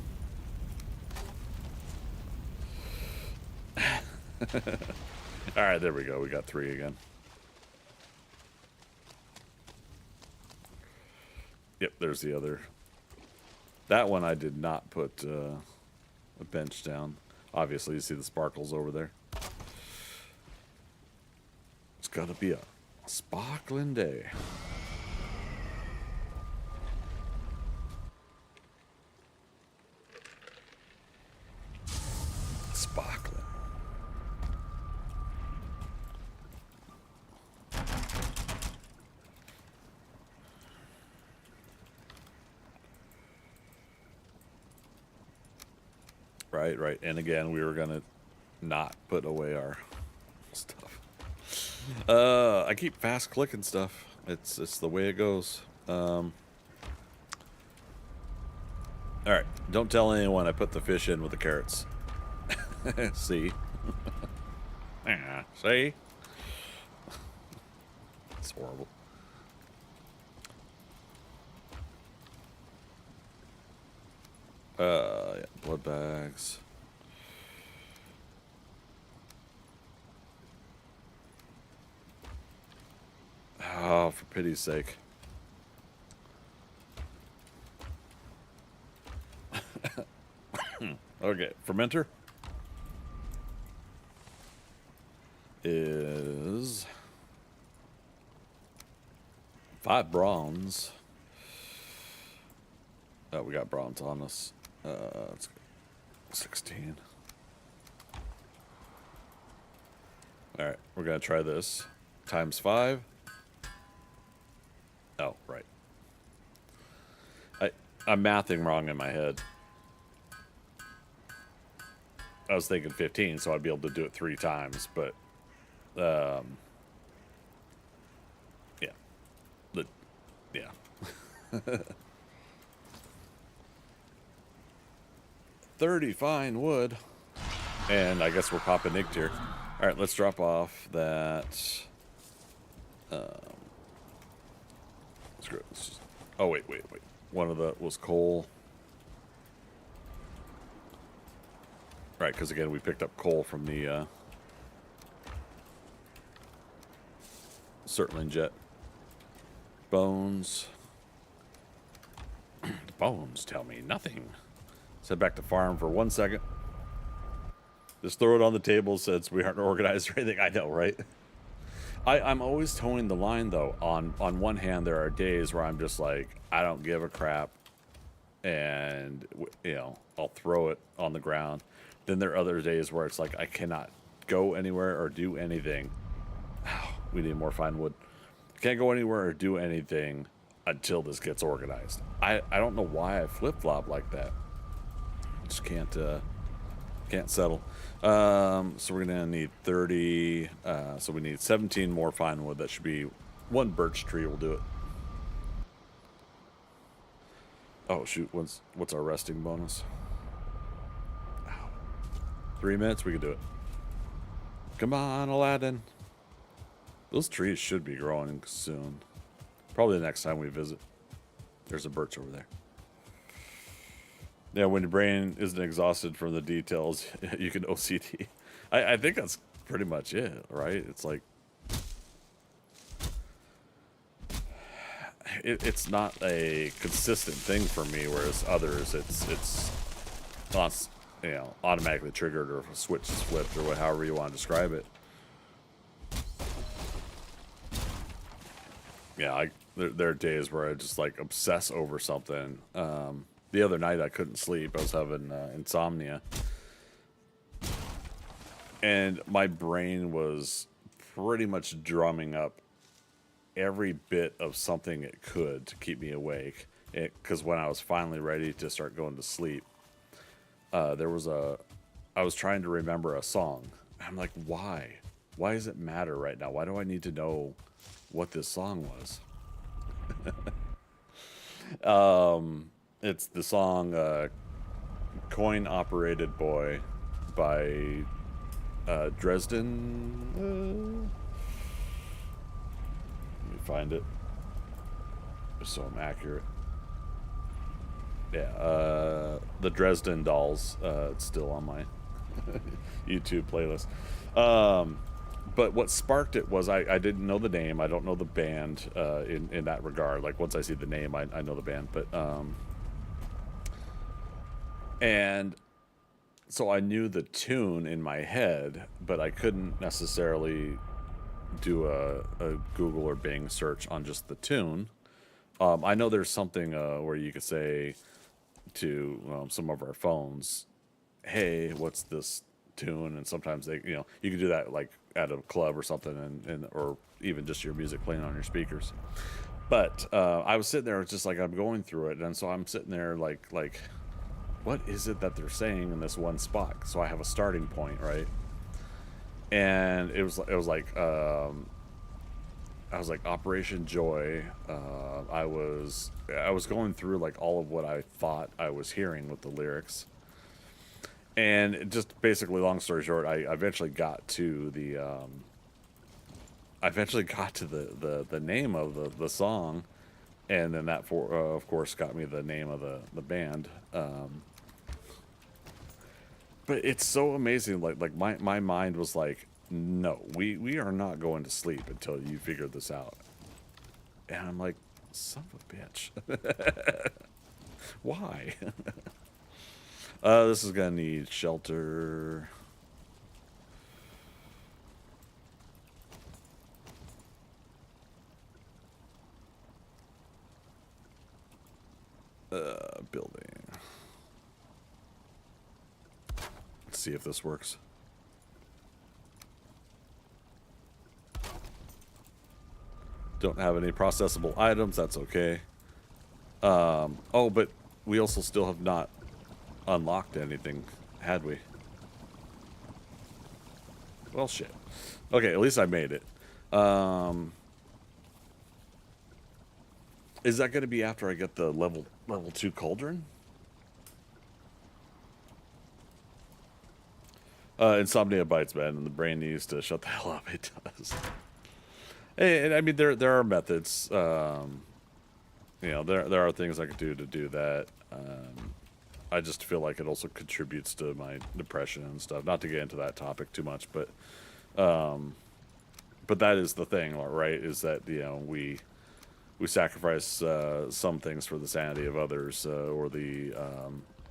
Alright, there we go. We got 3 again. Yep, there's the other. That one I did not put a bench down. Obviously, you see the sparkles over there. It's gotta be a sparkling day. Sparkling. Right. And again, we were gonna not put away our stuff. I keep fast clicking stuff. It's the way it goes. All right. Don't tell anyone I put the fish in with the carrots. See? Yeah, see? It's horrible. Yeah, blood bags. Oh, for pity's sake. Okay, fermenter is 5 bronze. Oh, we got bronze on us. Let's go. 16. All right, we're gonna try this times 5. Oh, right. I'm mathing wrong in my head. I was thinking 15, so I'd be able to do it 3 times, but yeah. Yeah. 30 fine wood. And I guess we're popping nicked here. All right, let's drop off that. Screw it. Oh, wait. One of the was coal. Right, because again, we picked up coal from the surtling jet. Bones. The bones tell me nothing. Let's head back to farm for 1 second. Just throw it on the table since we aren't organized or anything. I know, right? I'm always towing the line, though. On one hand, there are days where I'm just like, I don't give a crap. And, you know, I'll throw it on the ground. Then there are other days where it's like, I cannot go anywhere or do anything. We need more fine wood. Can't go anywhere or do anything until this gets organized. I don't know why I flip-flop like that. Just can't settle. So we're gonna need 30. So we need 17 more fine wood. That should be 1 birch tree will do it. Oh shoot! What's our resting bonus? Ow. 3 minutes. We can do it. Come on, Aladdin. Those trees should be growing soon. Probably the next time we visit. There's a birch over there. Yeah, when your brain isn't exhausted from the details, you can OCD. I think that's pretty much it, right? It's like... It's not a consistent thing for me, whereas others, it's not, you know, automatically triggered or if a switch is flipped or however you want to describe it. Yeah, there are days where I just like obsess over something. The other night I couldn't sleep. I was having insomnia. And my brain was pretty much drumming up every bit of something it could to keep me awake. Because when I was finally ready to start going to sleep, I was trying to remember a song. I'm like, why? Why does it matter right now? Why do I need to know what this song was? It's the song Coin Operated Boy by Dresden. Let me find it just so I'm accurate. Yeah, the Dresden Dolls. It's still on my YouTube playlist. But what sparked it was I didn't know the name. I don't know the band in that regard. Like, once I see the name, I know the band. But and so I knew the tune in my head, but I couldn't necessarily do a Google or Bing search on just the tune. I know there's something where you could say to some of our phones, hey, what's this tune? And sometimes they, you can do that like at a club or something, and or even just your music playing on your speakers. But I was sitting there, it's just like I'm going through it, and so I'm sitting there like what is it that they're saying in this one spot? So I have a starting point, right? And it was like Operation Joy. I was going through like all of what I thought I was hearing with the lyrics. And just basically, long story short, I eventually got to the name of the song, and then that of course got me the name of the band. But it's so amazing. Like my mind was like, no, we are not going to sleep until you figure this out. And I'm like, son of a bitch. Why? This is gonna need shelter. Building. Let's see if this works. Don't have any processable items. That's okay. Oh, but we also still have not unlocked anything, had we? Well, shit. Okay, at least I made it. Is that going to be after I get the level 2 cauldron? Insomnia bites, man, and the brain needs to shut the hell up. It does. And I mean, there are methods. You know, there are things I could do that. I just feel like it also contributes to my depression and stuff. Not to get into that topic too much, but that is the thing, right? Is that, you know, we sacrifice some things for the sanity of others, or the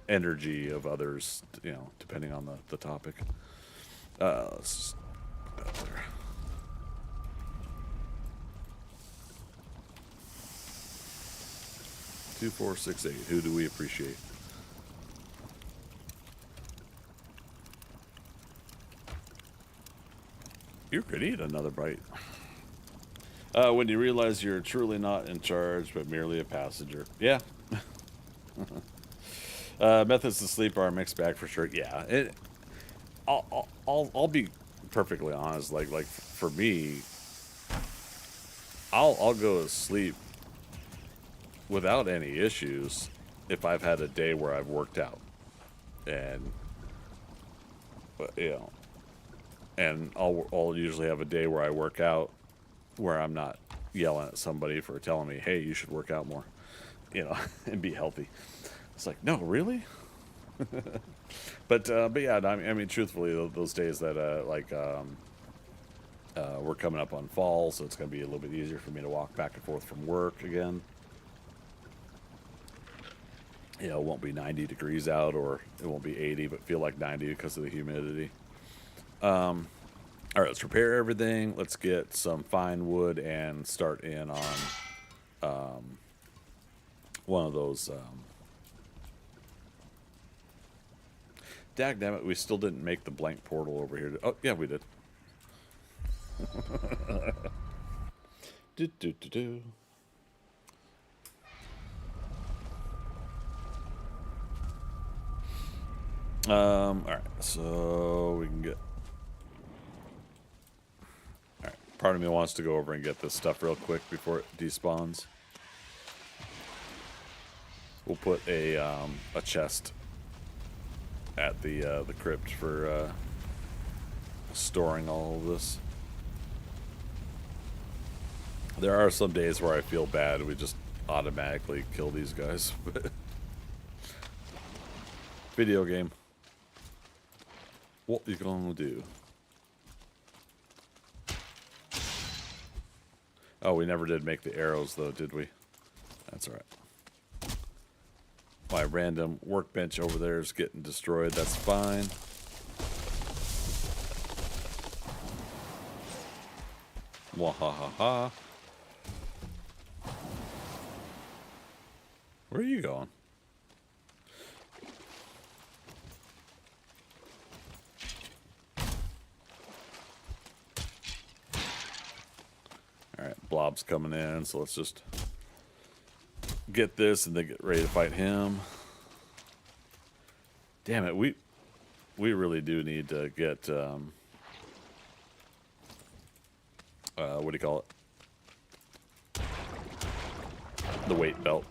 energy of others, you know, depending on the topic. Let's just put that there. Two, 4, 6, 8. Who do we appreciate? You're gonna eat another bite. When you realize you're truly not in charge, but merely a passenger. Yeah. Methods to sleep are a mixed bag for sure. Yeah. I'll be perfectly honest. Like for me, I'll go to sleep without any issues if I've had a day where I've worked out, and you know, and I'll usually have a day where I work out where I'm not yelling at somebody for telling me, hey, you should work out more, you know, and be healthy. It's like, no, really? But yeah, I mean, truthfully, those days that we're coming up on fall, so it's going to be a little bit easier for me to walk back and forth from work again. You know, it won't be 90 degrees out, or it won't be 80, but feel like 90 because of the humidity. All right, let's repair everything. Let's get some fine wood and start in on one of those. Dagnabbit, we still didn't make the blank portal over here. Oh, yeah, we did. Do. All right, so we can get. All right, part of me wants to go over and get this stuff real quick before it despawns. We'll put a chest at the crypt for storing all of this. There are some days where I feel bad. We just automatically kill these guys. Video game. What you gonna do? Oh, we never did make the arrows, though, did we? That's all right. My random workbench over there is getting destroyed. That's fine. Wahahaha. Where are you going? Alright, Blob's coming in, so let's just get this and then get ready to fight him. Damn it, we really do need to get what do you call it? The weight belt.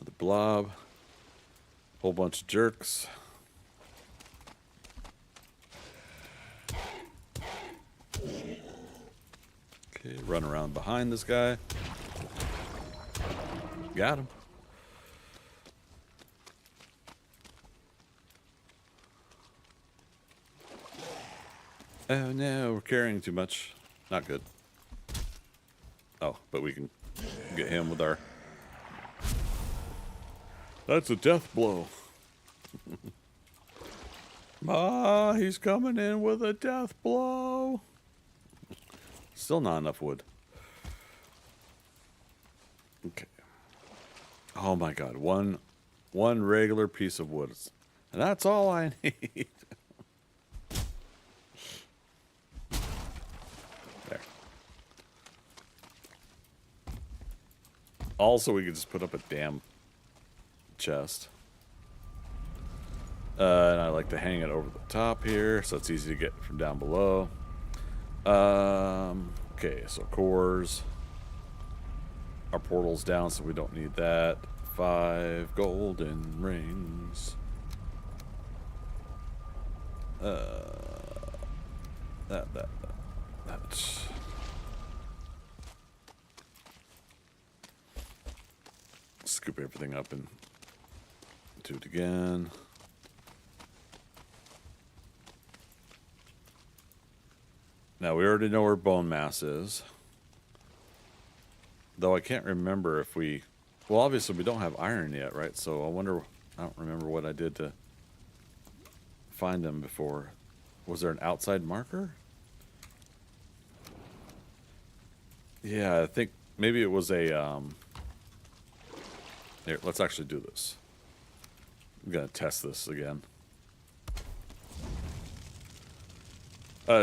Another blob. Whole bunch of jerks. Okay, run around behind this guy. Got him. Oh no, we're carrying too much. Not good. Oh, but we can get him with our... That's a death blow. He's coming in with a death blow. Still not enough wood. Okay. Oh my god, one regular piece of wood. And that's all I need. Also, we could just put up a damn chest. And I like to hang it over the top here, so it's easy to get from down below. Okay, so cores. Our portal's down, so we don't need that. 5 golden rings. That. Scoop everything up and do it again. Now, we already know where Bonemass is. Though I can't remember if we... Well, obviously we don't have iron yet, right? So I wonder... I don't remember what I did to find them before. Was there an outside marker? Yeah, I think maybe it was a... Here, let's actually do this. I'm going to test this again.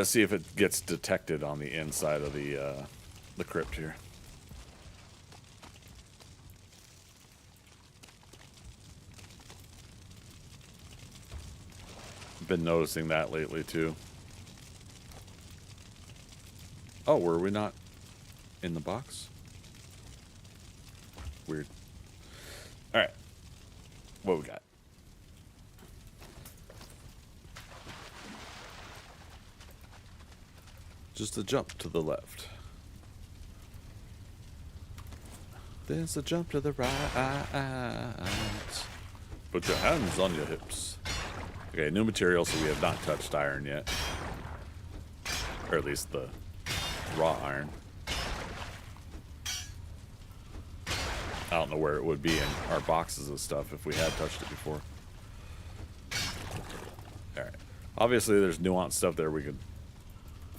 See if it gets detected on the inside of the crypt here. Been noticing that lately too. Oh, were we not in the box? Weird. All right, what we got? Just a jump to the left. There's a jump to the right. Put your hands on your hips. Okay, new material, so we have not touched iron yet. Or at least the raw iron. I don't know where it would be in our boxes of stuff if we had touched it before. Alright. Obviously, there's nuanced stuff there we could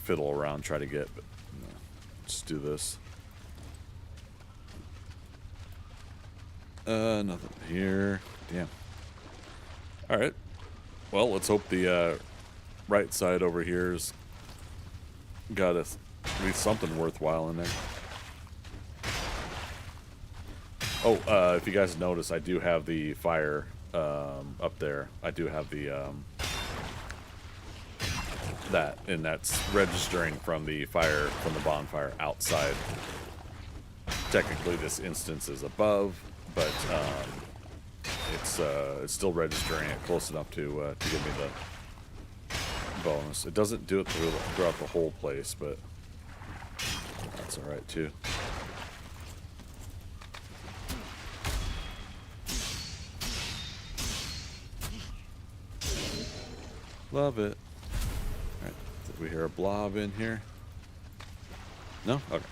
fiddle around, try to get, but no, just do this. Nothing here. Damn. Alright. Well, let's hope the right side over here's got at least something worthwhile in there. Oh, if you guys notice, I do have the fire up there. I do have the that, and that's registering from the fire, from the bonfire outside. Technically, this instance is above, but it's still registering it close enough to give me the bonus. It doesn't do it throughout the whole place, but that's all right too. Love it. All right, did we hear a blob in here? No? Okay.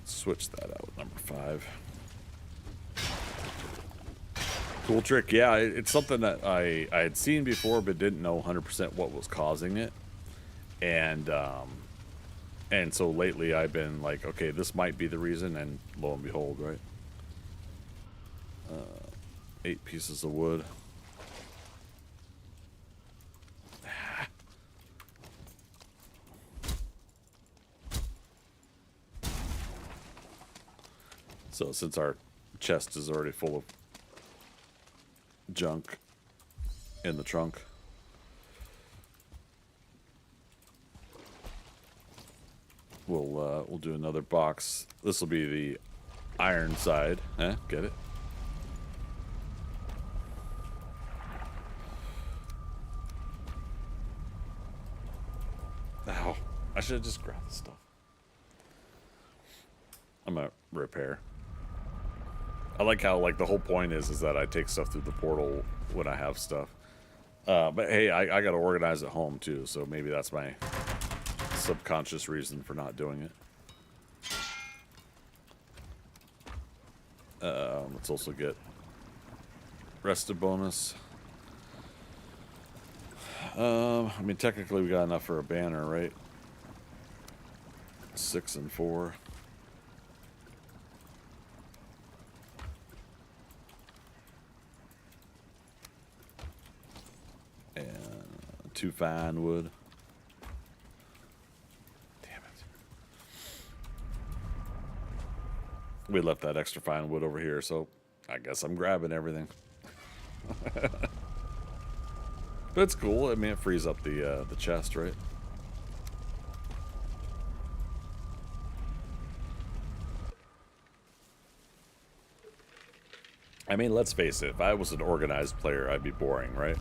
Switch that out with number 5. Cool trick. Yeah, it's something that I had seen before, but didn't know 100% what was causing it. And so lately I've been like, okay, this might be the reason, and lo and behold, right? 8 pieces of wood. So since our chest is already full of junk in the trunk, we'll do another box. This will be the iron side. Get it? Ow. I should have just grabbed the stuff. I'm gonna repair. I like how, like, the whole point is that I take stuff through the portal when I have stuff. But hey, I gotta organize at home too, so maybe that's my subconscious reason for not doing it. Let's also get rested bonus. I mean, technically we got enough for a banner, right? 6 and 4. And 2 fine wood. Damn we left that extra fine wood over here, so I guess I'm grabbing everything. But it's cool. I mean, it frees up the chest, right? I mean, let's face it. If I was an organized player, I'd be boring, right?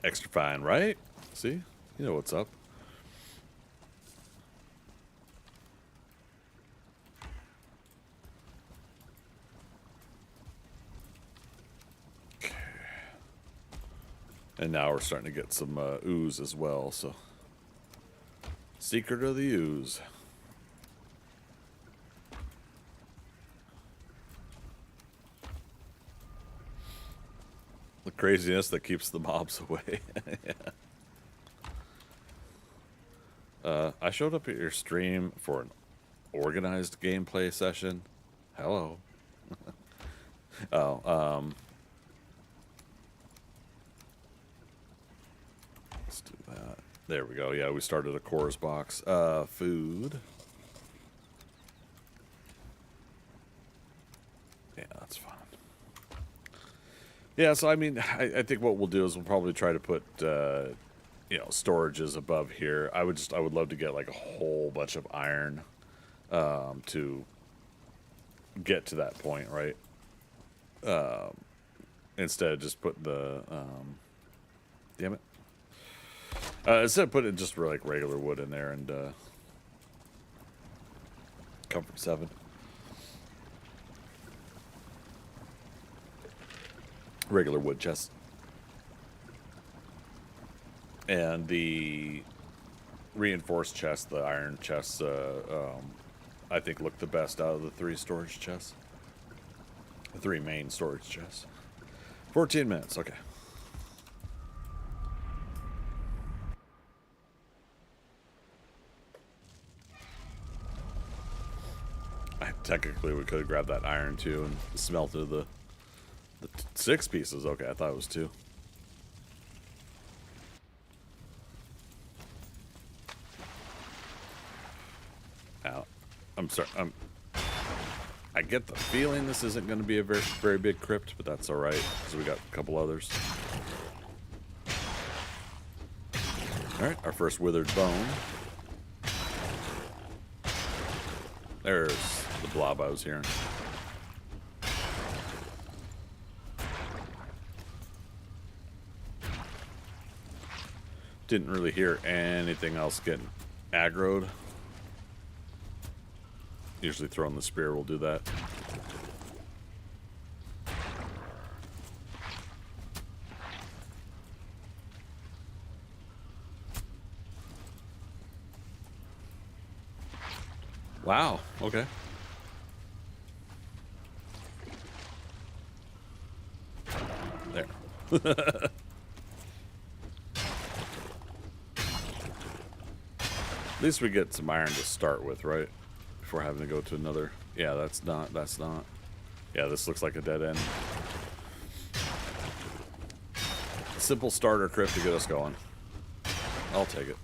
Extra fine, right? See? You know what's up. Okay. And now we're starting to get some ooze as well, so. Secret of the ooze. The craziness that keeps the mobs away. Yeah. I showed up at your stream for an organized gameplay session. Hello. Oh, let's do that. There we go. Yeah, we started a cores box. Food. Yeah, that's fine. Yeah, so I mean, I think what we'll do is we'll probably try to put, you know, storages above here. I would love to get like a whole bunch of iron, to get to that point, right? Instead of just putting the, damn it. Instead of putting just like regular wood in there and, comfort 7. Regular wood chest. And the reinforced chest, the iron chests, I think look the best out of the 3 storage chests. The 3 main storage chests. 14 minutes, okay. Technically, we could have grabbed that iron too and smelted the 6 pieces. Okay, I thought it was 2. Ow. I'm sorry. I get the feeling this isn't going to be a very, very big crypt, but that's all right because we got a couple others. All right, our first withered bone. There's the blob I was hearing. Didn't really hear anything else getting aggroed. Usually throwing the spear will do that. Wow, okay. There. At least we get some iron to start with, right? Before having to go to another. Yeah, that's not. Yeah, this looks like a dead end. Simple starter crypt to get us going. I'll take it.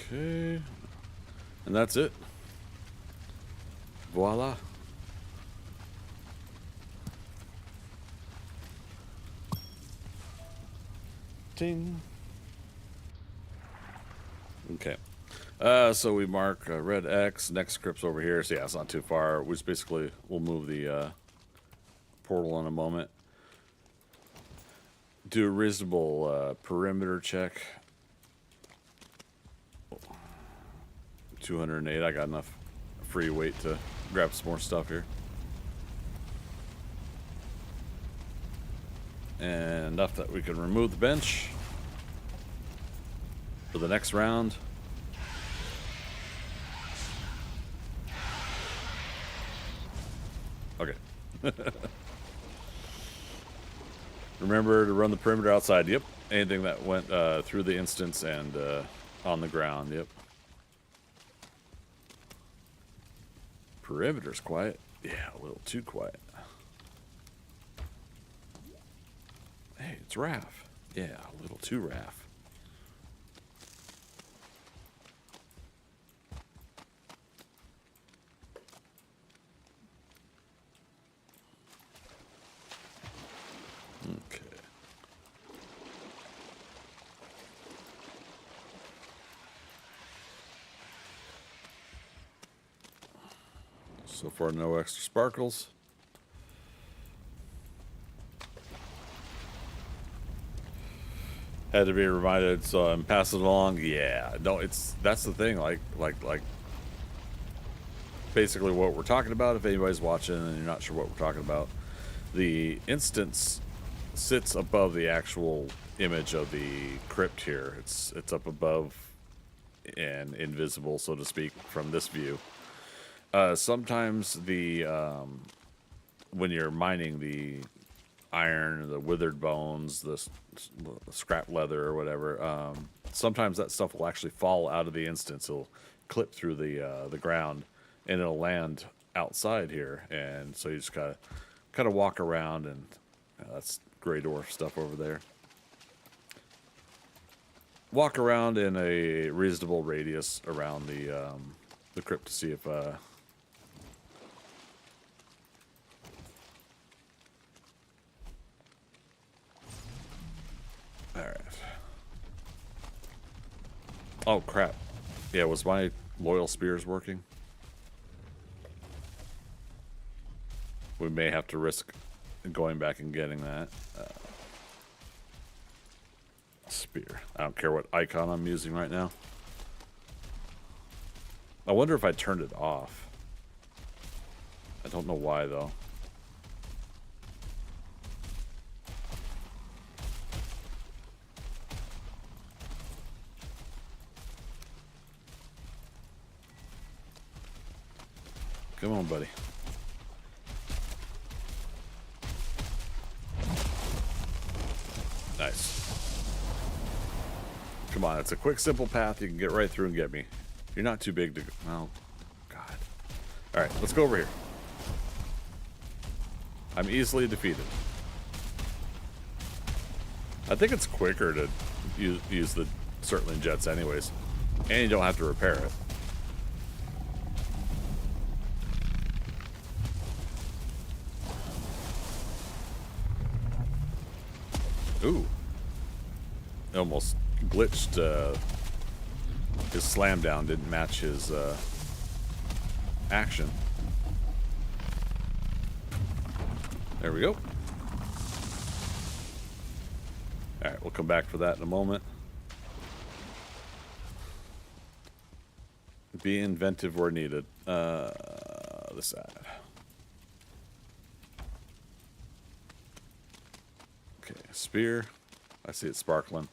Okay. And that's it. Voila. Ting. Okay. So we mark red X, next crypt's over here. So yeah, it's not too far. We just basically, we'll move the portal in a moment. Do a reasonable perimeter check. 208. I got enough free weight to grab some more stuff here. And enough that we can remove the bench for the next round. Okay. Remember to run the perimeter outside. Yep. Anything that went through the instance and on the ground. Yep. Perimeter's quiet. Yeah, a little too quiet. Hey, it's Raph. Yeah, a little too Raph. Okay. So far, no extra sparkles. Had to be reminded, so I'm passing it along. Yeah, no, that's the thing. Like, basically what we're talking about. If anybody's watching and you're not sure what we're talking about, the instance sits above the actual image of the crypt here. It's up above and invisible, so to speak, from this view. Sometimes the when you're mining the iron, the withered bones, the scrap leather or whatever, sometimes that stuff will actually fall out of the instance. It'll clip through the ground, and it'll land outside here. And so you just gotta kind of walk around, and that's gray dwarf stuff over there. Walk around in a reasonable radius around the crypt to see if Alright. Oh, crap. Yeah, was my loyal spears working? We may have to risk going back and getting that. Spear. I don't care what icon I'm using right now. I wonder if I turned it off. I don't know why, though. Come on, buddy. Nice. Come on, it's a quick, simple path. You can get right through and get me. You're not too big to go. Oh, God. All right, let's go over here. I'm easily defeated. I think it's quicker to use the surtling jets anyways. And you don't have to repair it. Ooh. Almost glitched. His slam down didn't match his action. There we go. Alright, we'll come back for that in a moment. Be inventive where needed. This side. Okay, spear. I see it sparkling.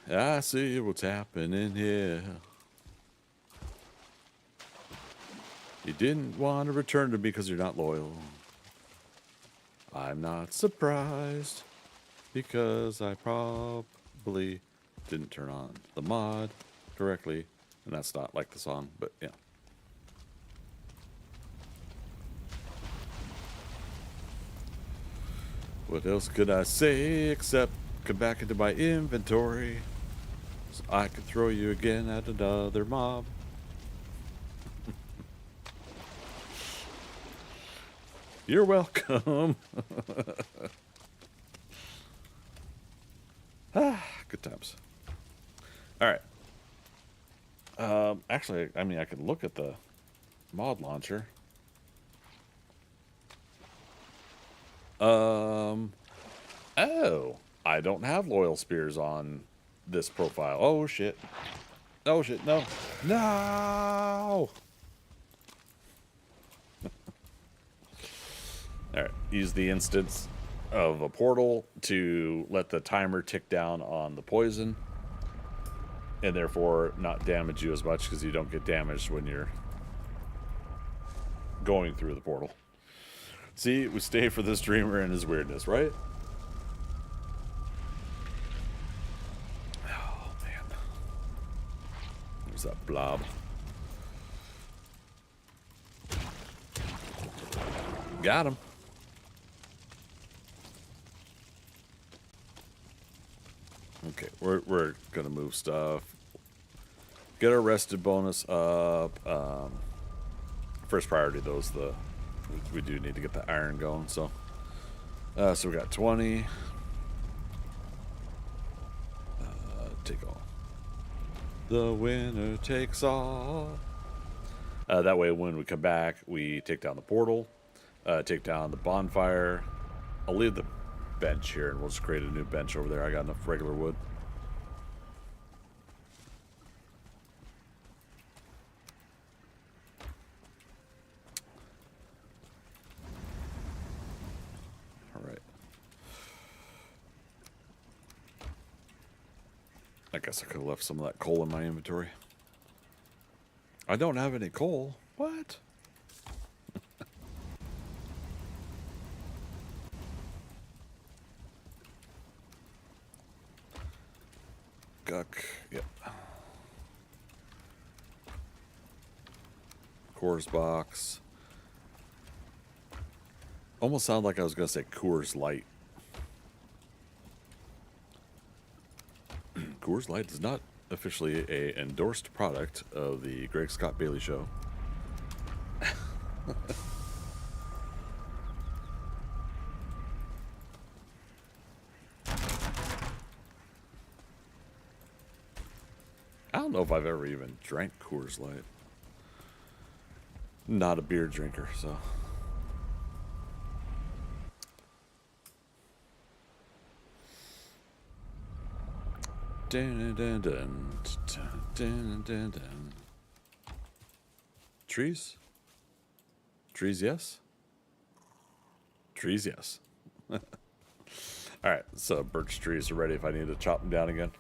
I see what's happening here. You didn't want to return to me because you're not loyal. I'm not surprised because I probably didn't turn on the mod correctly. And that's not like the song, but yeah. What else could I say except come back into my inventory so I could throw you again at another mob? You're welcome. Good times. All right. Actually, I mean, I could look at the mod launcher. Oh, I don't have loyal spears on this profile. Oh shit. Oh shit, no. No! Alright, use the instance of a portal to let the timer tick down on the poison. And therefore not damage you as much because you don't get damaged when you're going through the portal. See, we stay for this dreamer and his weirdness, right? Oh, man. There's that blob. Got him. Okay, we're gonna move stuff. Get our rested bonus up. First priority, though, is we do need to get the iron going. So we got 20. Take all. The winner takes all. That way, when we come back, we take down the portal, take down the bonfire. I'll leave the bench here, and we'll just create a new bench over there. I got enough regular wood. I guess I could have left some of that coal in my inventory. I don't have any coal. What? Guck. Yep. Coors box. Almost sounded like I was going to say Coors Light. Coors Light is not officially a endorsed product of the Greg Scott Bailey Show. I don't know if I've ever even drank Coors Light. Not a beer drinker, so. Dun, dun, dun, dun, dun, dun, dun. Trees? Trees, yes? Trees, yes. Alright, so birch trees are ready if I need to chop them down again.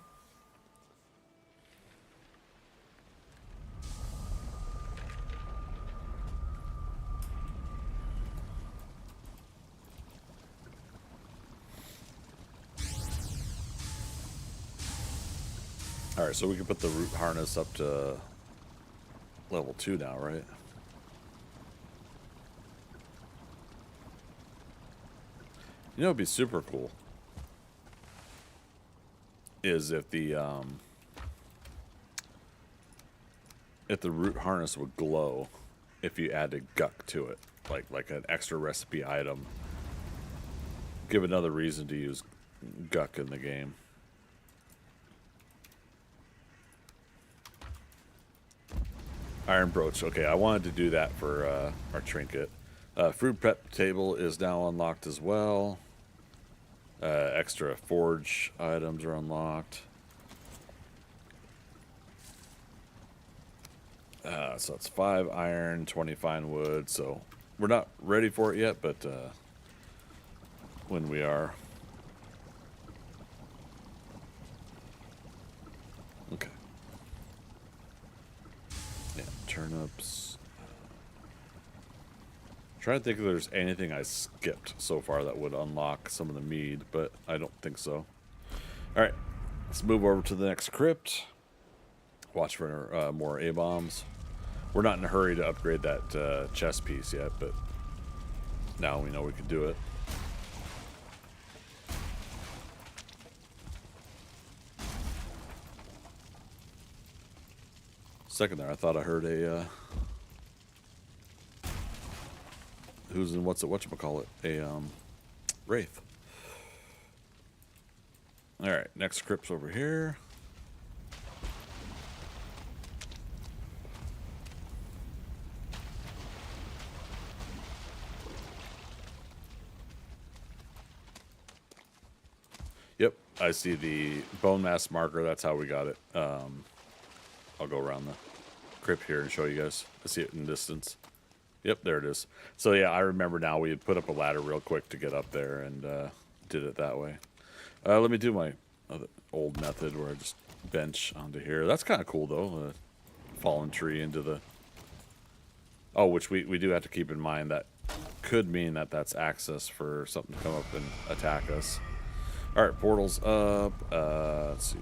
Alright, so we can put the root harness up to level 2 now, right? You know, it'd be super cool is if the root harness would glow if you added guck to it, like an extra recipe item. Give another reason to use guck in the game. Iron brooch. Okay, I wanted to do that for our trinket. Fruit prep table is now unlocked as well. Extra forge items are unlocked. So it's 5 iron, 20 fine wood. So we're not ready for it yet, but when we are. Okay. Yeah, turnips. Trying to think if there's anything I skipped so far that would unlock some of the mead, but I don't think so. Alright, let's move over to the next crypt. Watch for more a-bawmbs. We're not in a hurry to upgrade that chest piece yet, but now we know we can do it. Second there, I thought I heard a who's in whatchamacallit? A wraith. Alright, next crypt's over here. I see the Bonemass marker. That's how we got it. I'll go around the crypt here and show you guys. I see it in distance. Yep, there it is. So yeah, I remember now. We had put up a ladder real quick to get up there and did it that way. Let me do my old method where I just bench onto here. That's kind of cool though. Fallen tree into the... Oh, which we do have to keep in mind. That could mean that that's access for something to come up and attack us. All right, portals up. Let's see.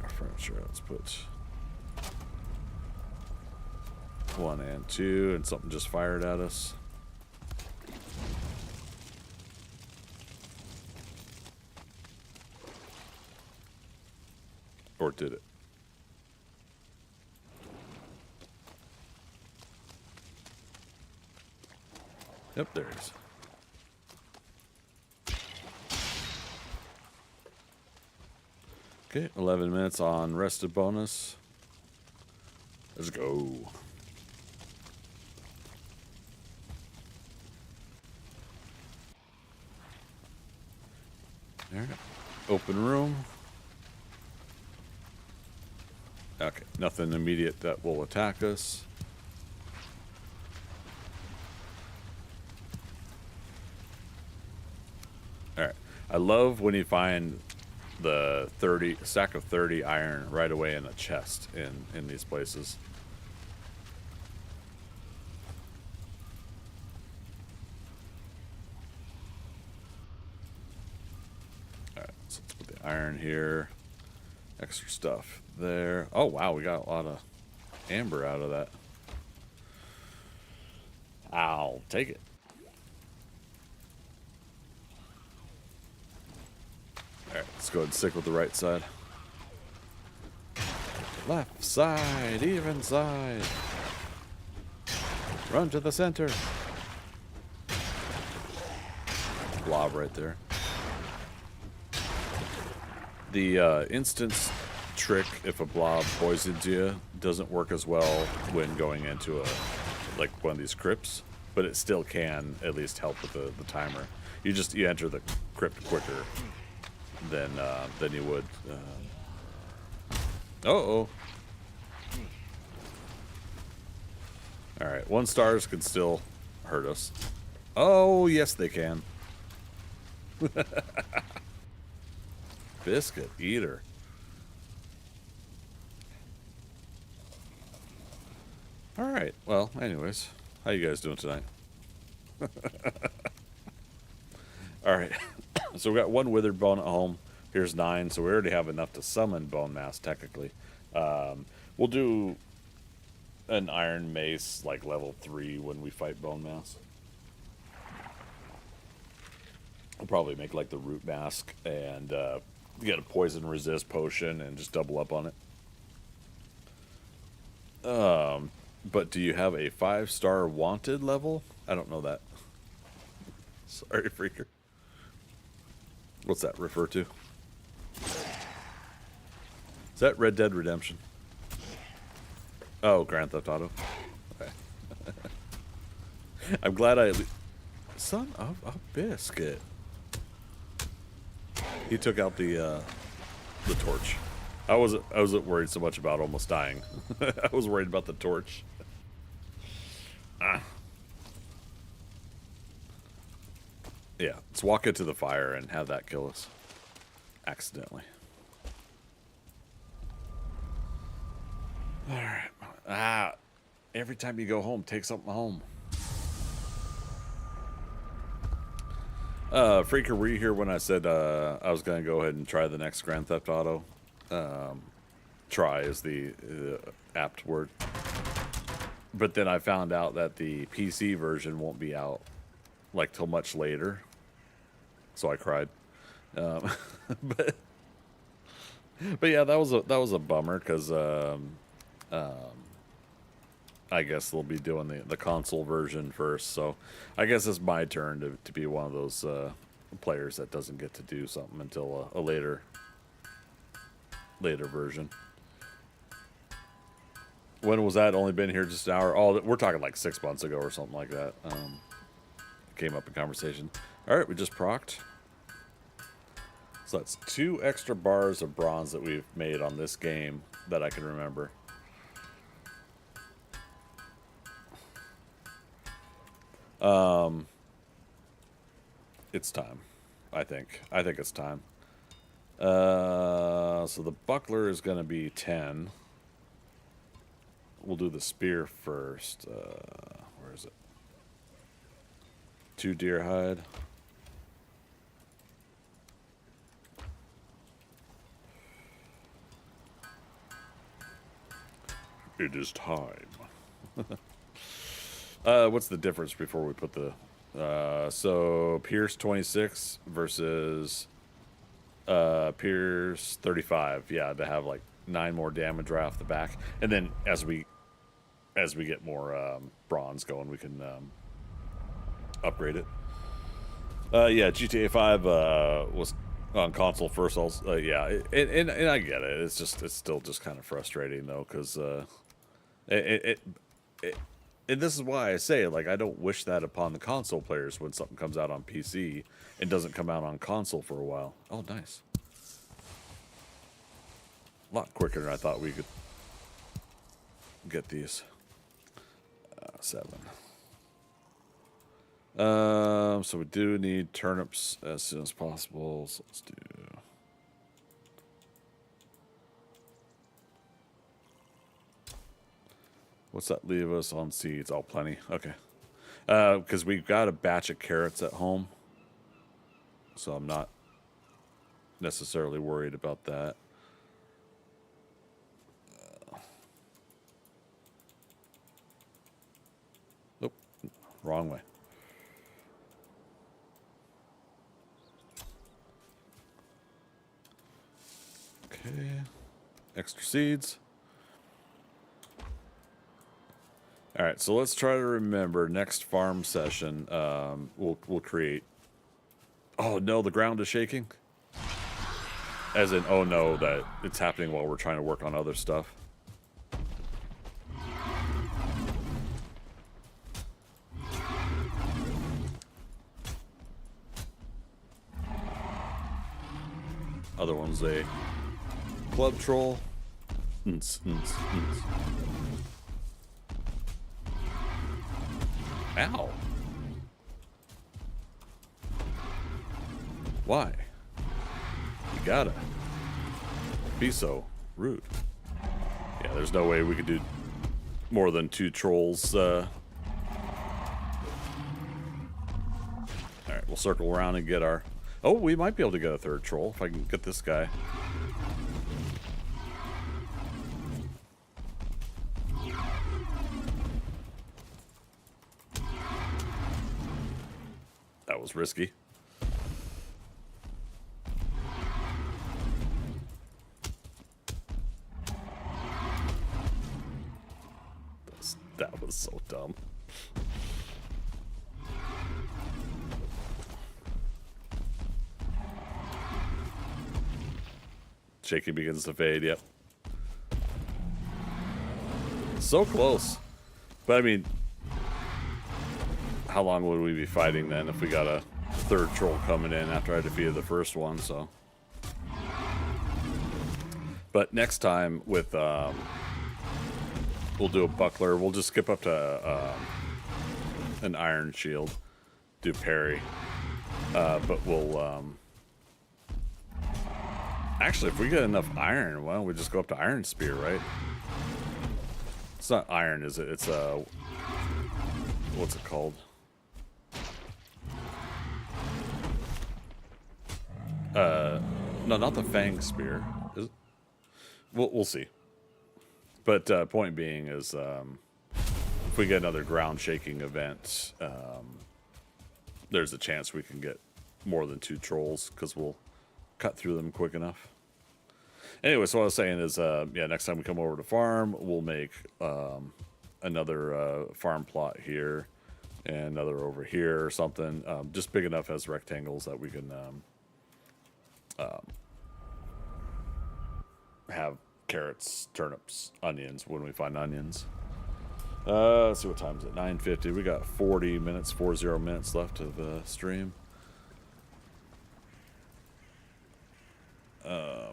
Our furniture. Let's put 1 and 2, and something just fired at us. Or did it? Yep, there it is. Okay, 11 minutes on rested bonus. Let's go. There. Open room. Okay, nothing immediate that will attack us. Alright. I love when you find the stack of 30 iron right away in a chest in these places. Alright, so let's put the iron here. Extra stuff there. Oh wow, we got a lot of amber out of that. I'll take it. Alright, let's go ahead and stick with the right side. Left side, even side. Run to the center. Blob right there. The instance trick, if a blob poisons you, doesn't work as well when going into like one of these crypts, but it still can at least help with the timer. You enter the crypt quicker than you would. Uh-oh. All right, 1 stars can still hurt us. Oh yes, they can. Biscuit eater. All right. Well, anyways, how you guys doing tonight? All right. So we got 1 withered bone at home. Here's 9, so we already have enough to summon Bonemass technically. We'll do an iron mace like level 3 when we fight Bonemass. We'll probably make like the root mask and get a poison resist potion and just double up on it. But do you have a 5-star wanted level? I don't know that. Sorry, Freaker. What's that refer to? Is that Red Dead Redemption? Oh, Grand Theft Auto. Okay. I'm glad I... Son of a biscuit. He took out the torch. I wasn't worried so much about almost dying. I was worried about the torch. Yeah, let's walk into the fire and have that kill us. Accidentally. Alright. Every time you go home, take something home. Freaker, were you here when I said I was going to go ahead and try the next Grand Theft Auto? Try is the apt word. But then I found out that the PC version won't be out like till much later. So I cried. But yeah, that was a bummer because I guess they'll be doing the console version first. So I guess it's my turn to be one of those players that doesn't get to do something until a later version. When was that? Only been here just an hour? Oh, we're talking like 6 months ago or something like that. Came up in conversation. All right, we just procced. So that's 2 extra bars of bronze that we've made on this game that I can remember. It's time. I think it's time. So the buckler is going to be 10. We'll do the spear first. Where is it? 2 deer hide. It is time. What's the difference before we put the... so Pierce 26 versus Pierce 35. Yeah, to have like 9 more damage right off the back. And then as we get more bronze going, we can upgrade it. Yeah, GTA 5 was on console first. Also, yeah, and I get it. It's still just kind of frustrating though, because and this is why I say, like, I don't wish that upon the console players when something comes out on PC and doesn't come out on console for a while. Oh, nice. A lot quicker than I thought we could get these. 7. So we do need turnips as soon as possible. So let's do... What's that leave us on seeds? Oh, plenty. Okay. Because we've got a batch of carrots at home. So I'm not necessarily worried about that. Nope. Wrong way. Okay. Extra seeds. All right, so let's try to remember next farm session. We'll create. Oh no, the ground is shaking. As in, oh no, that it's happening while we're trying to work on other stuff. Other one's a club troll. Ow. Why? You gotta be so rude. Yeah, there's no way we could do more than 2 trolls. Alright, we'll circle around and get our... Oh, we might be able to get a 3rd troll if I can get this guy. That was risky. That was so dumb. Shaking begins to fade, yep. So close. But I mean, how long would we be fighting then if we got a 3rd troll coming in after I defeated the first one, so. But next time with, we'll do a buckler. We'll just skip up to an iron shield, do parry. But we'll, actually, if we get enough iron, why don't we just go up to iron spear, right? It's not iron, is it? It's, what's it called? No, not the fang spear. Is it? We'll see. But point being is, if we get another ground shaking event, there's a chance we can get more than 2 trolls because we'll cut through them quick enough. Anyway, so what I was saying is, yeah, next time we come over to farm, we'll make another farm plot here and another over here or something, just big enough as rectangles that we can have carrots, turnips, onions when we find onions. Let's see what time is it. 9:50. We got 40 minutes left of the stream.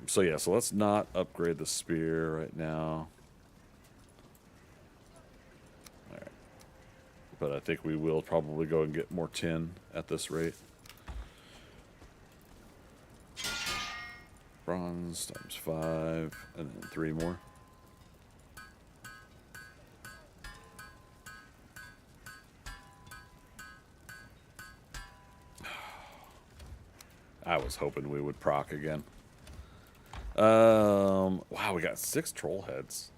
So yeah, so let's not upgrade the spear right now. All right. But I think we will probably go and get more tin at this rate. Bronze times 5, and then 3 more. I was hoping we would proc again. Wow, we got 6 troll heads.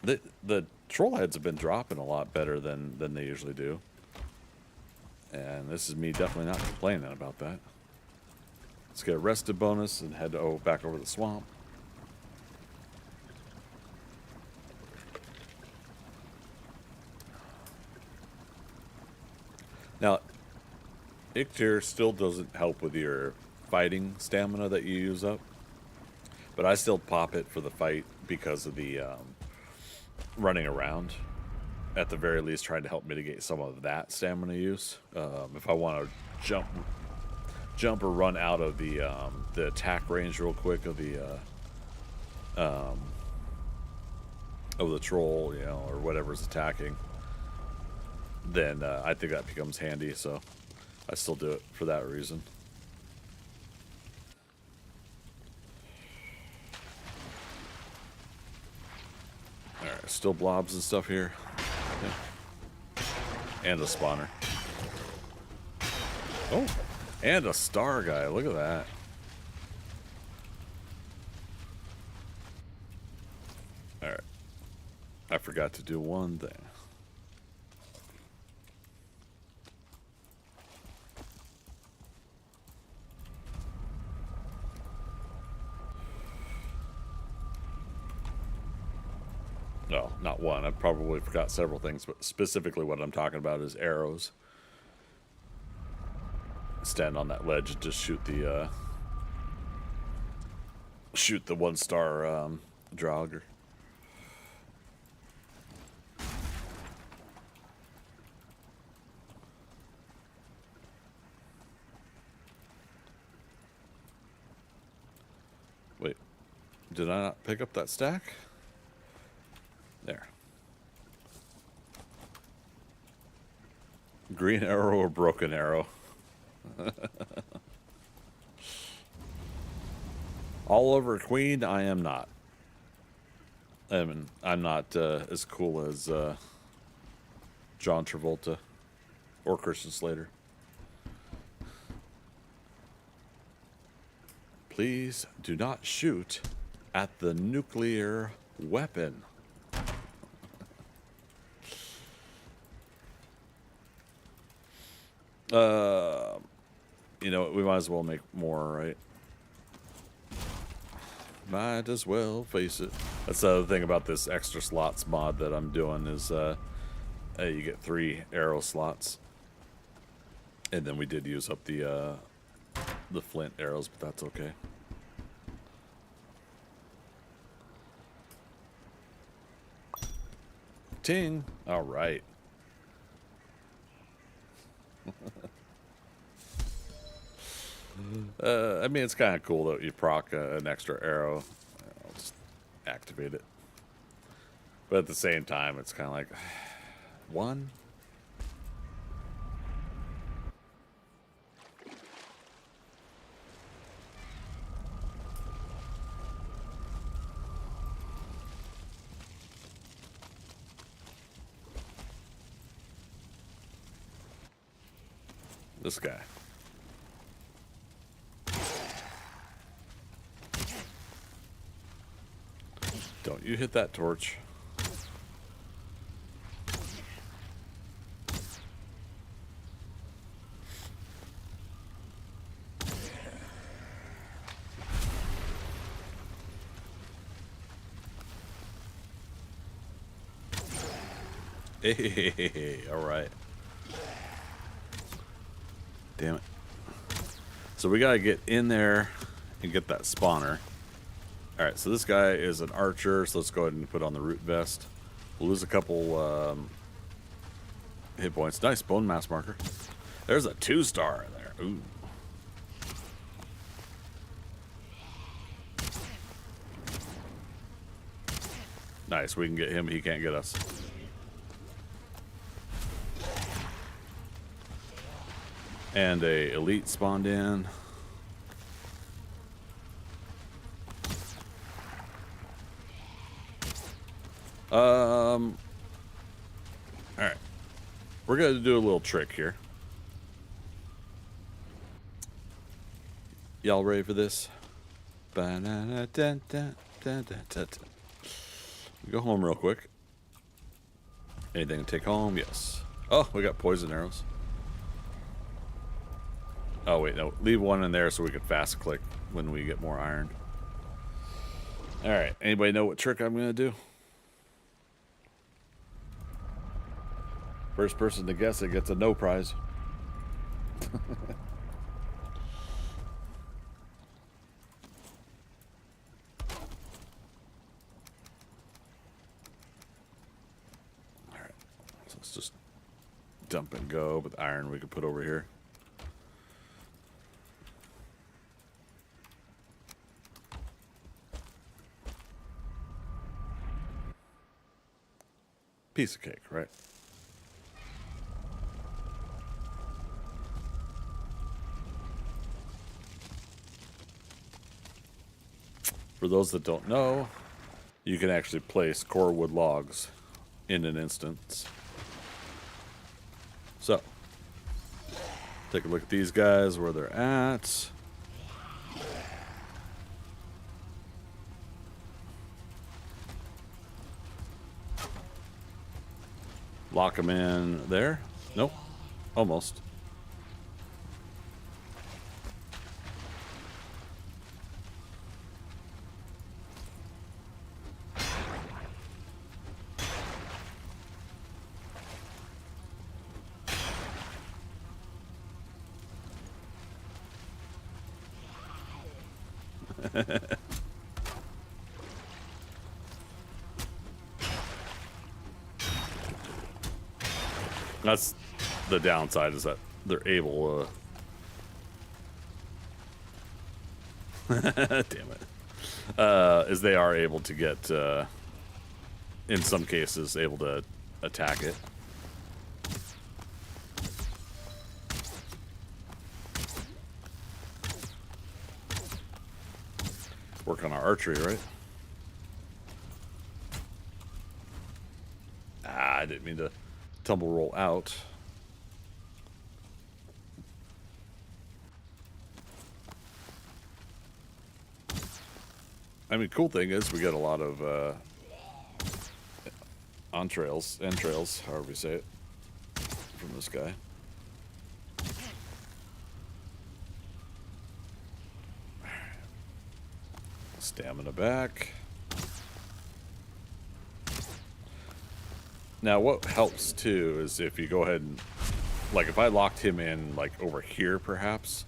The troll heads have been dropping a lot better than they usually do. And this is me definitely not complaining about that. Let's get a rested bonus and head back over the swamp. Now, Ictir still doesn't help with your fighting stamina that you use up. But I still pop it for the fight because of the running around. At the very least, trying to help mitigate some of that stamina use. If I want to jump or run out of the attack range real quick of the troll, you know, or whatever's attacking, then I think that becomes handy. So I still do it for that reason. All right, still blobs and stuff here. Yeah. And a spawner. Oh, and a star guy. Look at that. All right. I forgot to do one thing. No, not one. I probably forgot several things, but specifically what I'm talking about is arrows. Stand on that ledge and just shoot the 1-star Draugr. Wait, did I not pick up that stack? There. Green arrow or broken arrow? All over Queen, I am not. I mean, I'm not as cool as John Travolta or Christian Slater. Please do not shoot at the nuclear weapon. You know, we might as well make more, right? Might as well face it. That's the other thing about this ExtraSlots mod that I'm doing is you get 3 arrow slots. And then we did use up the flint arrows, but that's okay. Ting! All right. I mean, it's kind of cool that you proc an extra arrow. I'll just activate it. But at the same time, it's kind of like, one? This guy. Don't you hit that torch. Hey, all right. Damn it. So we gotta get in there and get that spawner. Alright, so this guy is an archer, so let's go ahead and put on the root vest. We'll lose a couple hit points. Nice Bonemass marker. There's a 2-star in there. Ooh. Nice, we can get him, he can't get us. And a elite spawned in. Alright. We're going to do a little trick here. Y'all ready for this? Go home real quick. Anything to take home? Yes. Oh, we got poison arrows. Oh, wait, no. Leave one in there so we can fast click when we get more iron. Alright, anybody know what trick I'm going to do? First person to guess it gets a no prize. Alright, so let's just dump and go with iron we could put over here. Piece of cake, right? For those that don't know, you can actually place core wood logs in an instance. So, take a look at these guys, where they're at. Lock them in there. Nope. Almost. That's the downside, is that they're able damn it. Is they are able to get in some cases able to attack it. Work on our archery, right? Ah, I didn't mean to tumble roll out. I mean, cool thing is we get a lot of entrails, however you say it, from this guy. Stamina back. Now, what helps too is if you go ahead and, like, if I locked him in, like, over here, perhaps,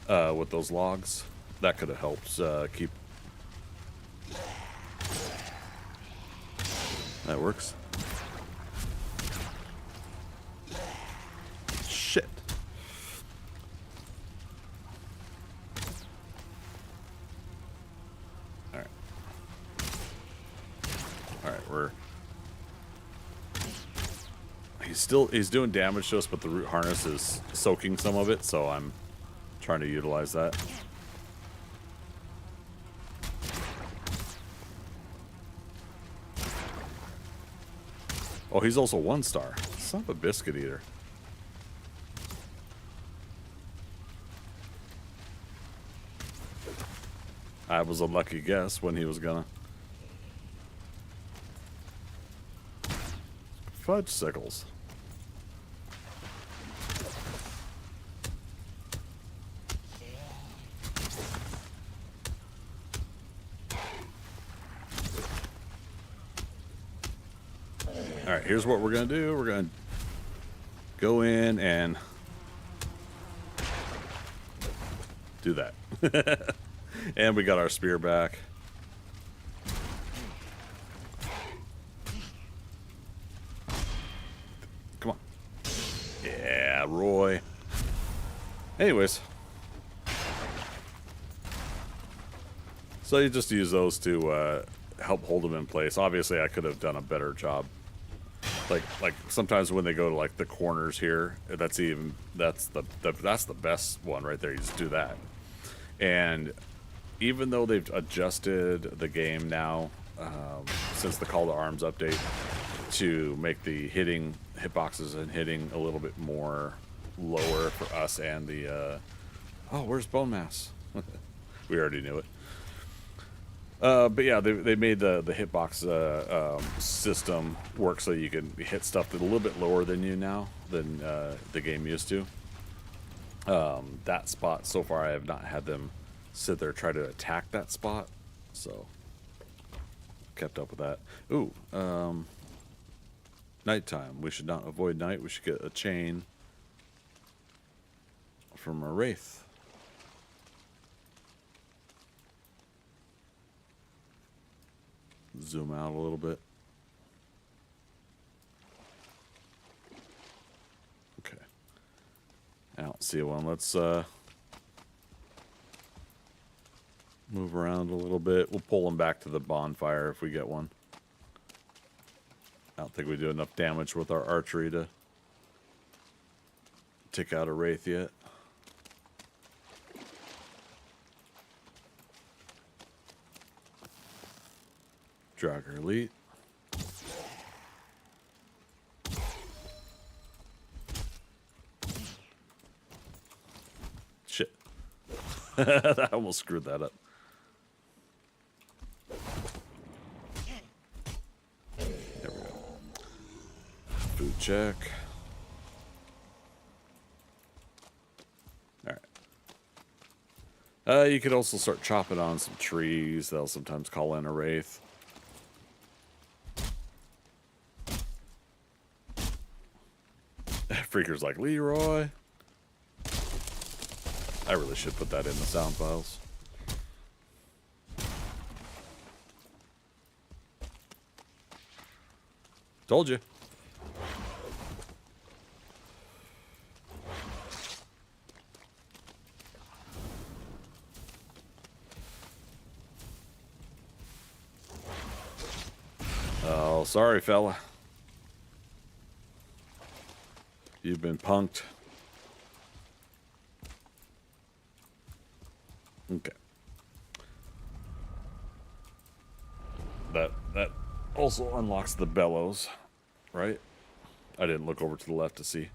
with those logs, that could have helped keep. That works. Shit. Alright. Alright, he's doing damage to us, but the root harness is soaking some of it, so I'm trying to utilize that. Oh, he's also 1-star. Son of a biscuit eater. I was a lucky guess when he was gonna. Fudge sickles. Alright, here's what we're gonna do. We're gonna go in and do that. And we got our spear back. Come on. Yeah, Roy. Anyways. So you just use those to help hold them in place. Obviously, I could have done a better job. Like sometimes when they go to like the corners here, that's the best one right there. You just do that. And even though they've adjusted the game now since the Call to Arms update to make the hitboxes and hitting a little bit more lower for us and the oh, where's Bonemass? We already knew it. But yeah, they made the hitbox system work so you can hit stuff that's a little bit lower than you now than the game used to. That spot so far, I have not had them sit there try to attack that spot, so kept up with that. Ooh, nighttime. We should not avoid night. We should get a chain from a wraith. Zoom out a little bit. Okay. I don't see one. Let's move around a little bit. We'll pull them back to the bonfire if we get one. I don't think we do enough damage with our archery to take out a wraith yet. Dragger Elite. Shit. I almost screwed that up. There we go. Food check. Alright. You could also start chopping on some trees. They'll sometimes call in a wraith. Freaker's like, Leroy. I really should put that in the sound files. Told you. Oh, sorry, fella. You've been punked. Okay. That also unlocks the bellows, right? I didn't look over to the left to see.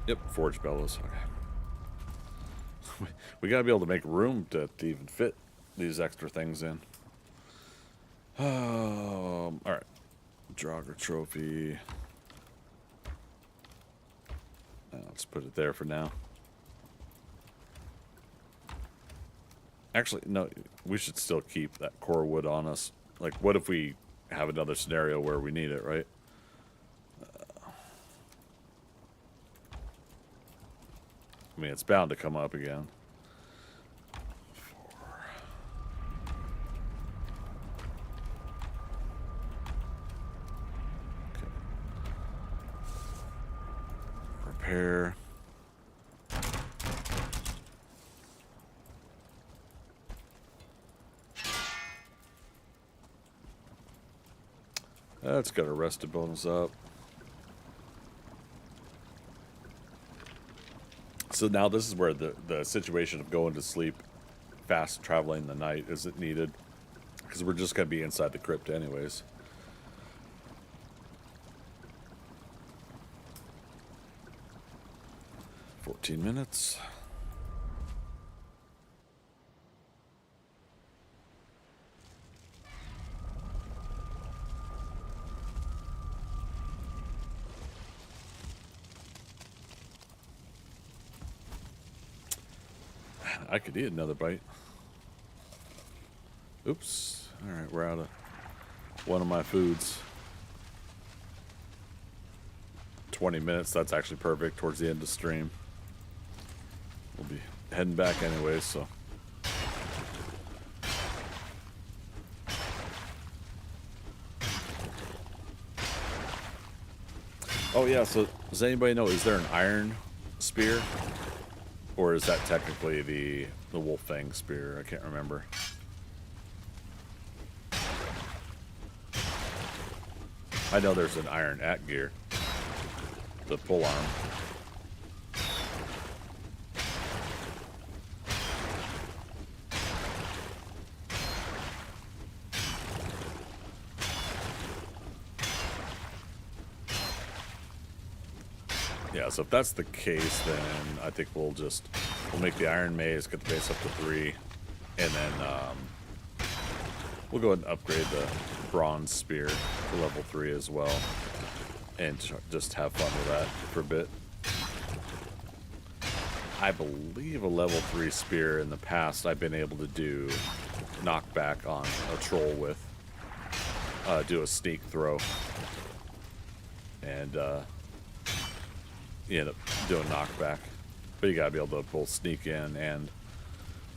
Yep, forge bellows. Okay. We gotta be able to make room to even fit these extra things in. All right, Draugr trophy. Let's put it there for now. Actually, no, we should still keep that core wood on us. Like, what if we have another scenario where we need it, right? I mean, it's bound to come up again. Repair. That's got a rested bonus up. So now this is where the situation of going to sleep fast traveling the night isn't needed, because we're just going to be inside the crypt anyways. Minutes. I could eat another bite. Oops. All right, we're out of one of my foods. 20 minutes, that's actually perfect towards the end of the stream. We'll be heading back anyway, so. Oh yeah, so does anybody know, is there an iron spear? Or is that technically the wolf fang spear? I can't remember. I know there's an iron at gear. The pull arm. Yeah, so if that's the case, then I think we'll make the iron maze, get the base up to 3, and then we'll go ahead and upgrade the bronze spear to level 3 as well, and just have fun with that for a bit. I believe a level 3 spear in the past I've been able to do knockback on a troll with, do a sneak throw, and you end up doing knockback. But you gotta be able to both sneak in and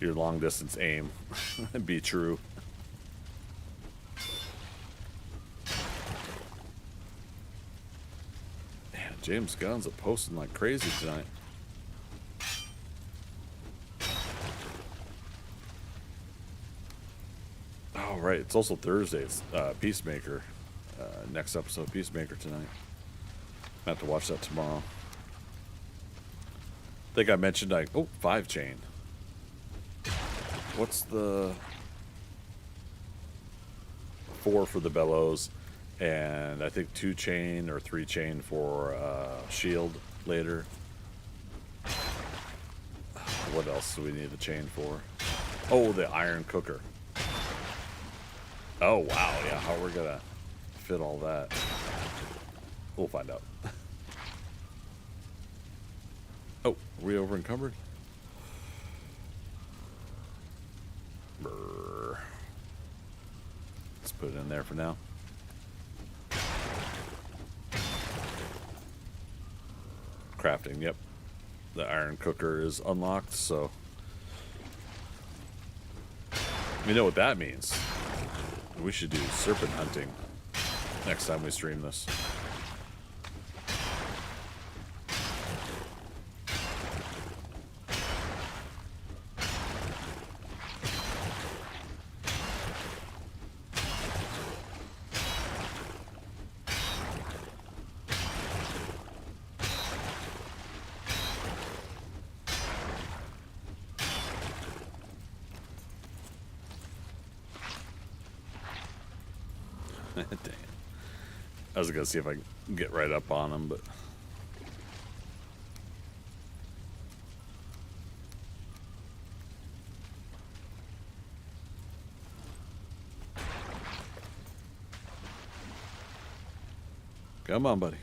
your long distance aim be true. Man, James Gunn's posting like crazy tonight. Oh right, it's also Thursday. It's Peacemaker. Next episode of Peacemaker tonight. I have to watch that tomorrow. I think I mentioned 5 chain. What's the 4 for the bellows, and I think 2 chain or 3 chain for shield later. What else do we need the chain for? Oh, the iron cooker. Oh wow, yeah, how we're gonna fit all that? We'll find out. Oh, are we over encumbered? Brr. Let's put it in there for now. Crafting, yep. The iron cooker is unlocked, so we know what that means. We should do serpent hunting next time we stream this. Dang it. I was gonna see if I can get right up on him, but come on, buddy.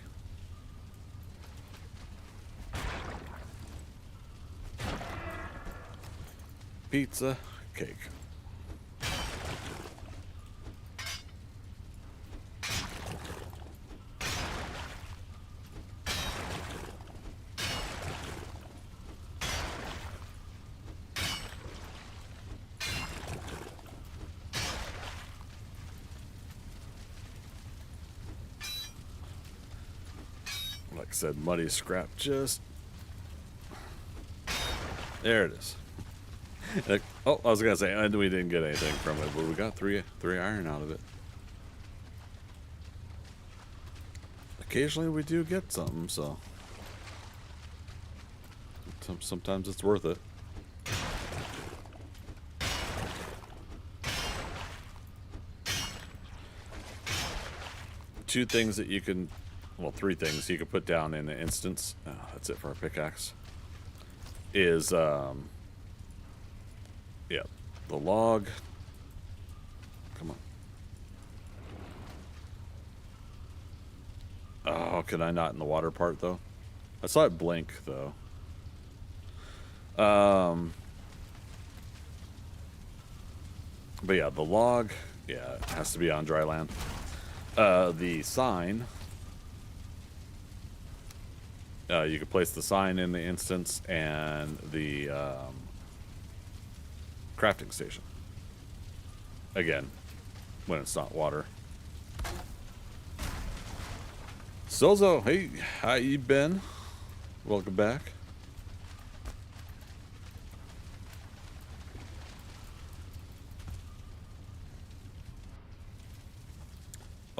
Pizza, cake. Like I said, muddy scrap just... There it is. Oh, I was going to say, and we didn't get anything from it, but we got three iron out of it. Occasionally we do get something, so... Sometimes it's worth it. Two things that you can... Well, 3 things you can put down in an instance. Oh, that's it for our pickaxe. Is, yeah, the log. Come on. Oh, can I not in the water part, though? I saw it blink, though. But yeah, the log, yeah, it has to be on dry land. The sign... you can place the sign in the instance and the crafting station. Again, when it's not water. Sozo, hey, how you been? Welcome back.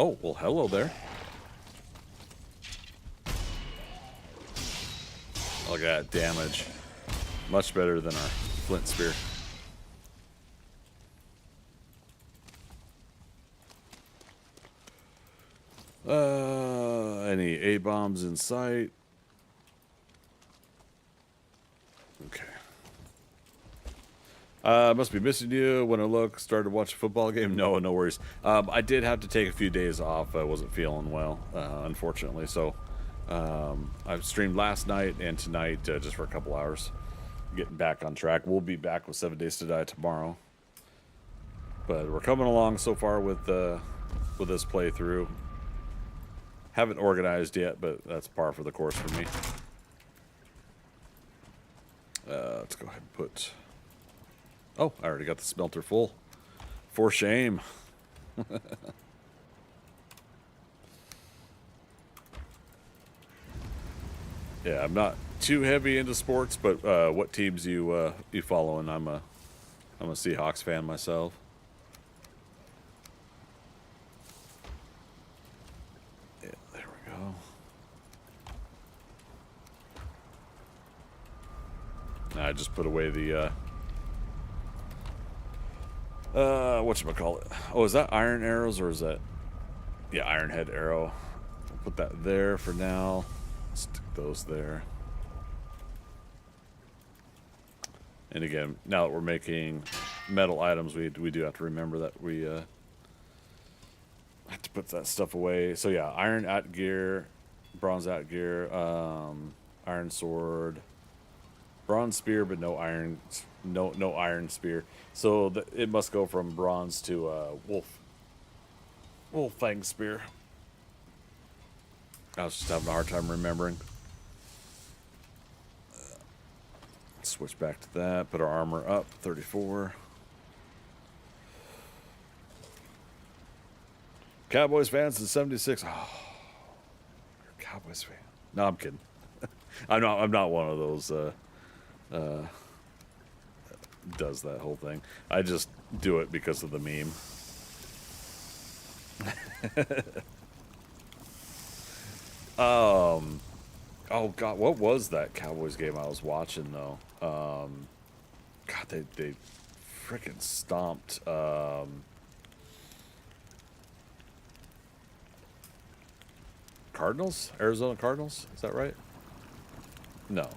Oh, well, hello there. Look at that damage. Much better than our flint spear. Any a-bombs in sight? Okay. Must be missing you. When I look, started to watch a football game. No, no worries. I did have to take a few days off. I wasn't feeling well, unfortunately. So I streamed last night and tonight just for a couple hours. Getting back on track. We'll be back with 7 Days to Die tomorrow. But we're coming along so far with this playthrough. Haven't organized yet, but that's par for the course for me. Let's go ahead and put... Oh, I already got the smelter full. For shame. Yeah, I'm not too heavy into sports, but what teams you following? I'm a Seahawks fan myself. Yeah, there we go. I just put away the whatchamacallit? Oh, is that iron arrows or is that, yeah, iron head arrow? I'll put that there for now. Stick those there. And again, now that we're making metal items, we do have to remember that we have to put that stuff away. So yeah, iron at gear, bronze at gear, iron sword, bronze spear, but no iron, no iron spear. So it must go from bronze to wolf fang spear. I was just having a hard time remembering. Switch back to that. Put our armor up, 34. Cowboys fans in 76. Oh, you're a Cowboys fan. No, I'm kidding. I'm not one of those does that whole thing. I just do it because of the meme. Oh god, what was that Cowboys game I was watching though? God, they freaking stomped Cardinals? Arizona Cardinals? Is that right? No.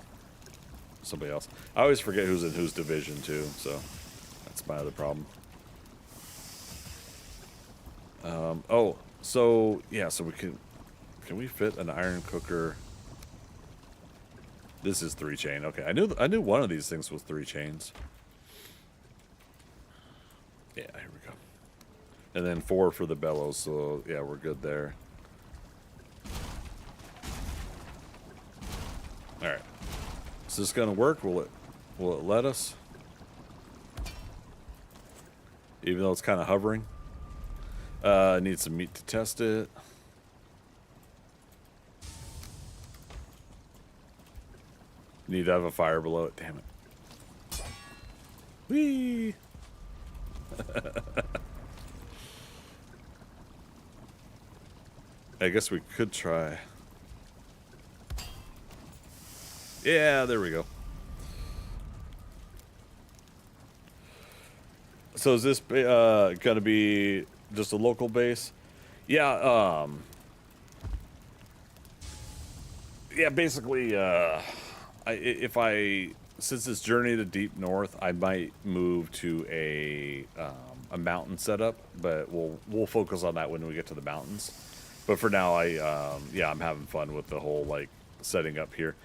Somebody else. I always forget who's in whose division too, so that's my other problem. Oh, so yeah, so we can we fit an iron cooker? This is 3 chain. Okay, I knew one of these things was 3 chains. Yeah, here we go. And then 4 for the bellows. So yeah, we're good there. All right. Is this gonna work? Will it let us? Even though it's kind of hovering. I need some meat to test it. Need to have a fire below it. Damn it. Whee! I guess we could try. Yeah, there we go. So is this gonna be just a local base? Yeah, yeah, basically, since it's Journey to Deep North, I might move to a mountain setup, but we'll focus on that when we get to the mountains. But for now, yeah, I'm having fun with the whole like setting up here.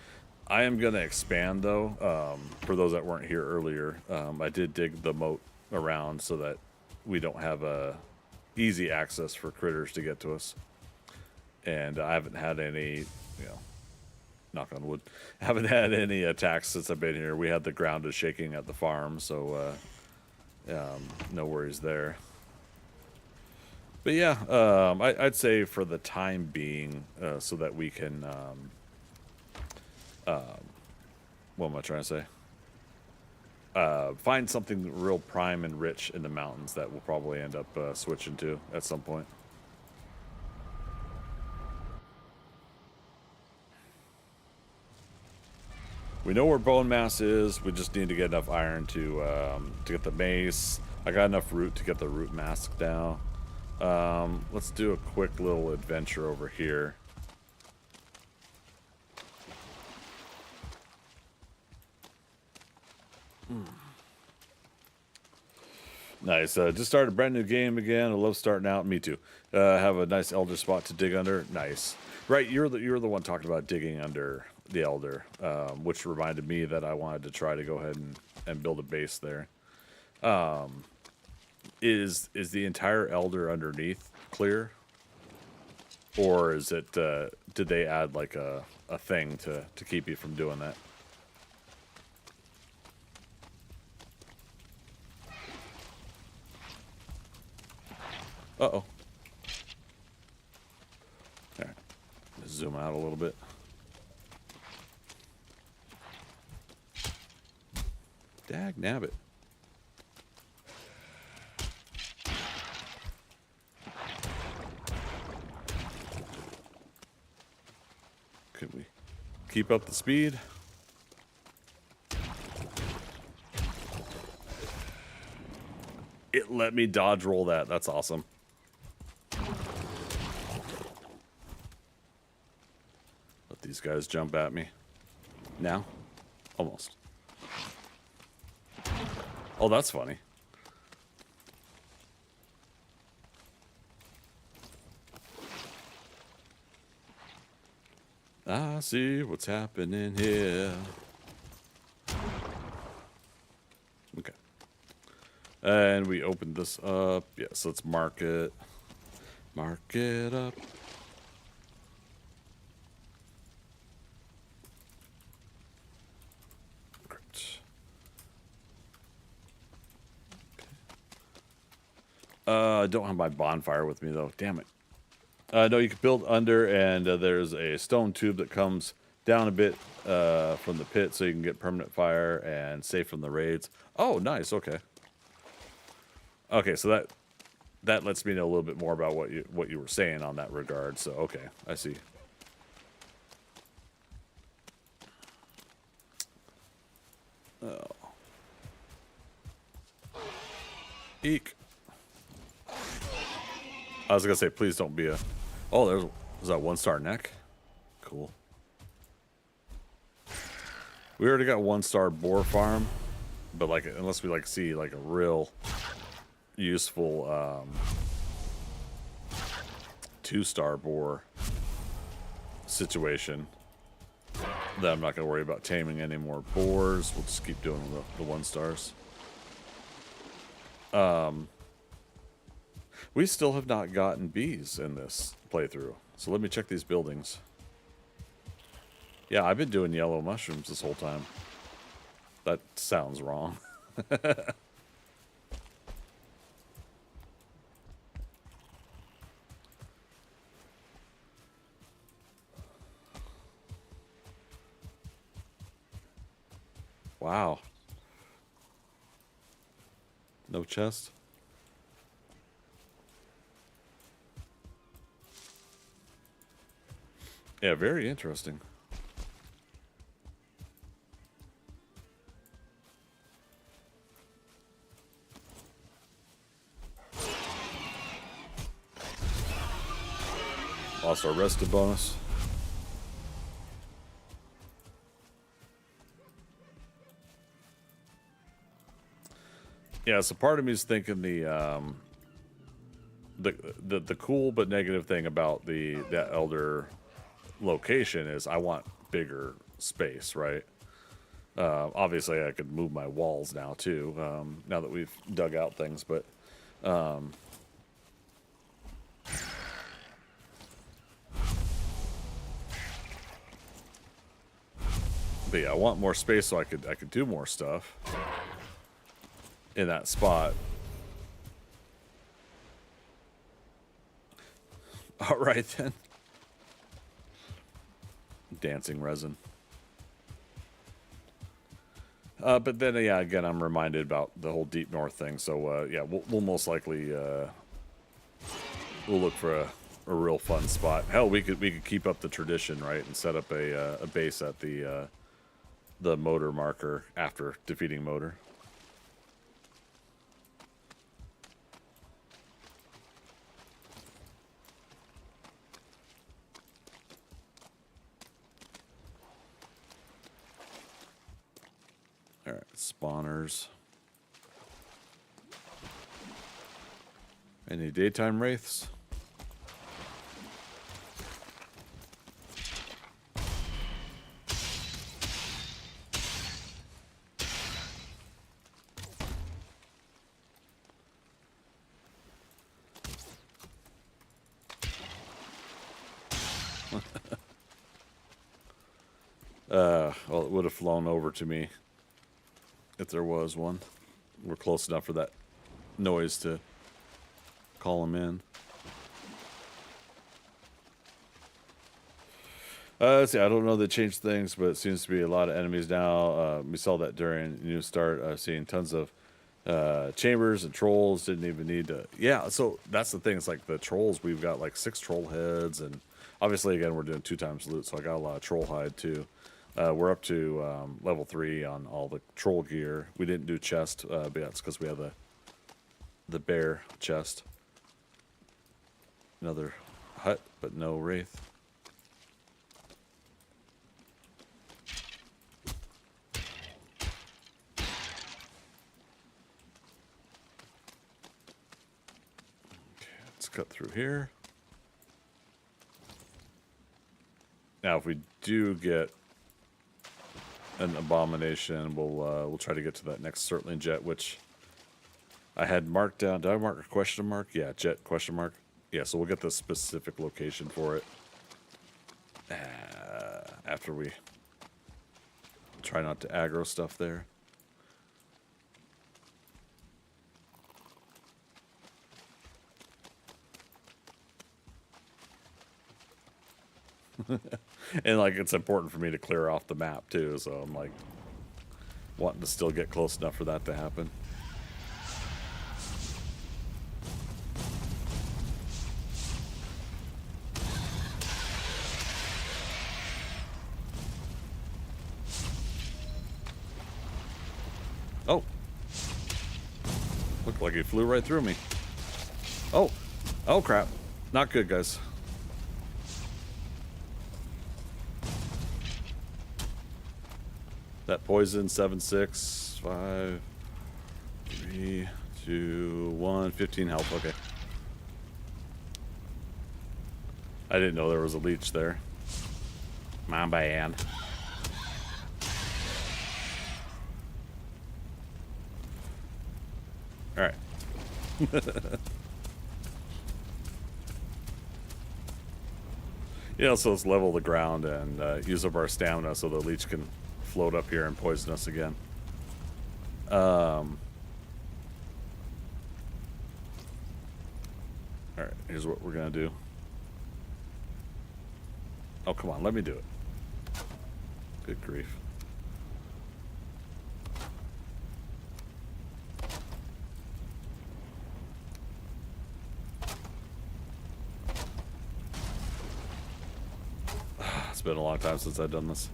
I am gonna expand though. For those that weren't here earlier, I did dig the moat around so that we don't have easy access for critters to get to us. And I haven't had any, you know, knock on wood, haven't had any attacks since I've been here. We had the ground is shaking at the farm, so no worries there. But yeah, I'd say for the time being, so that we can, what am I trying to say? Find something real prime and rich in the mountains that we'll probably end up switching to at some point. We know where Bonemass is. We just need to get enough iron to get the mace. I got enough root to get the root mask down. Let's do a quick little adventure over here. Nice. Just started a brand new game again. I love starting out. Me too. Have a nice elder spot to dig under. Nice. Right, you're the one talking about digging under the elder, which reminded me that I wanted to try to go ahead and build a base there. Is the entire elder underneath clear, or is it? Did they add like a thing to keep you from doing that? Uh-oh. There. Zoom out a little bit. Dag nabbit. Can we keep up the speed? It let me dodge roll that. That's awesome. Let these guys jump at me. Now? Almost. Oh, that's funny. I see what's happening here. Okay. And we opened this up. Yes, let's mark it. Mark it up. Crypt. I don't have my bonfire with me, though. Damn it. No, you can build under, and there's a stone tube that comes down a bit from the pit, so you can get permanent fire and safe from the raids. Oh, nice. Okay. Okay, so that lets me know a little bit more about what you were saying on that regard. So okay, I see. Oh. Eek. I was gonna say, please don't be a. Oh, there's that 1-star neck. Cool. We already got 1-star boar farm, but like unless we like see like a real useful 2-star boar situation, then I'm not gonna worry about taming any more boars. We'll just keep doing the 1-stars. We still have not gotten bees in this playthrough. So let me check these buildings. Yeah, I've been doing yellow mushrooms this whole time. That sounds wrong. Wow. No chest? Yeah, very interesting. Lost our rested bonus. Yeah, so part of me is thinking the cool but negative thing about that elder location is I want bigger space, right? Obviously I could move my walls now too, now that we've dug out things, but yeah, I want more space so I could do more stuff in that spot. All right then. Dancing resin. But then, yeah, again, I'm reminded about the whole deep north thing. So, yeah, we'll most likely we'll look for a real fun spot. Hell, we could keep up the tradition, right, and set up a base at the the motor marker after defeating motor. All right, spawners. Any daytime wraiths? Well, it would have flown over to me if there was one. We're close enough for that noise to call him in. See, I don't know they changed things, but it seems to be a lot of enemies now. We saw that during New Start, seeing tons of chambers and trolls. Didn't even need to. Yeah, so that's the thing. It's like the trolls, we've got like 6 troll heads, and obviously, again, we're doing 2 times loot, so I got a lot of troll hide too. We're up to level 3 on all the troll gear. We didn't do chest, but that's because we have the bear chest. Another hut, but no wraith. Okay, let's cut through here. Now, if we do get an abomination, we'll try to get to that next surtling jet, which I had marked down. Did I mark a question mark? Yeah, jet question mark. Yeah, so we'll get the specific location for it after we try not to aggro stuff there. And like it's important for me to clear off the map too, so I'm like wanting to still get close enough for that to happen. Oh, looked like he flew right through me. Oh crap, not good, guys. That poison, 7, 6, 5, 3, 2, 1, 15 health. Okay. I didn't know there was a leech there. My bad. All right. Yeah, so let's level the ground and use up our stamina so the leech can float up here and poison us again. Alright, here's what we're gonna do. Oh, come on, let me do it. Good grief. It's been a long time since I've done this.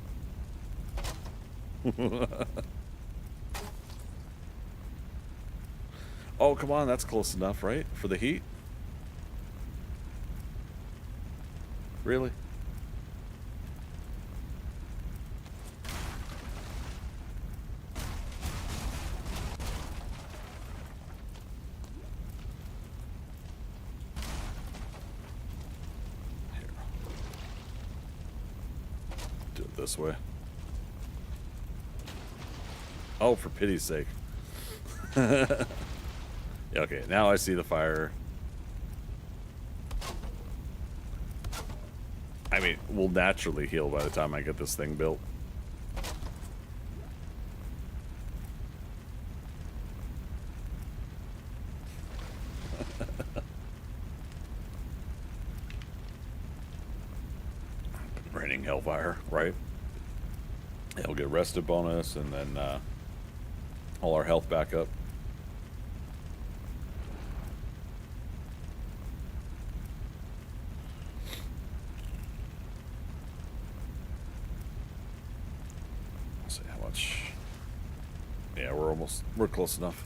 Oh, come on, that's close enough, right? For the heat? Really? Here. Do it this way. Oh, for pity's sake. Yeah, okay, now I see the fire. I mean, we'll naturally heal by the time I get this thing built. Raining hellfire, right? It'll get rested bonus and then all our health back up. So how Yeah, we're close enough.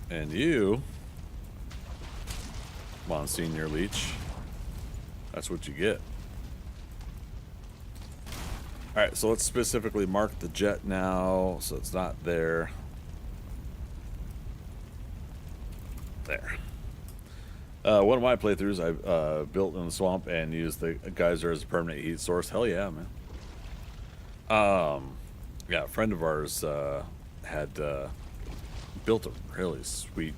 And you, Monsignor Leech, that's what you get. Alright, so let's specifically mark the jet now, so it's not there. There. One of my playthroughs, I built in the swamp and used the geyser as a permanent heat source. Hell yeah, man. Yeah, a friend of ours had built a really sweet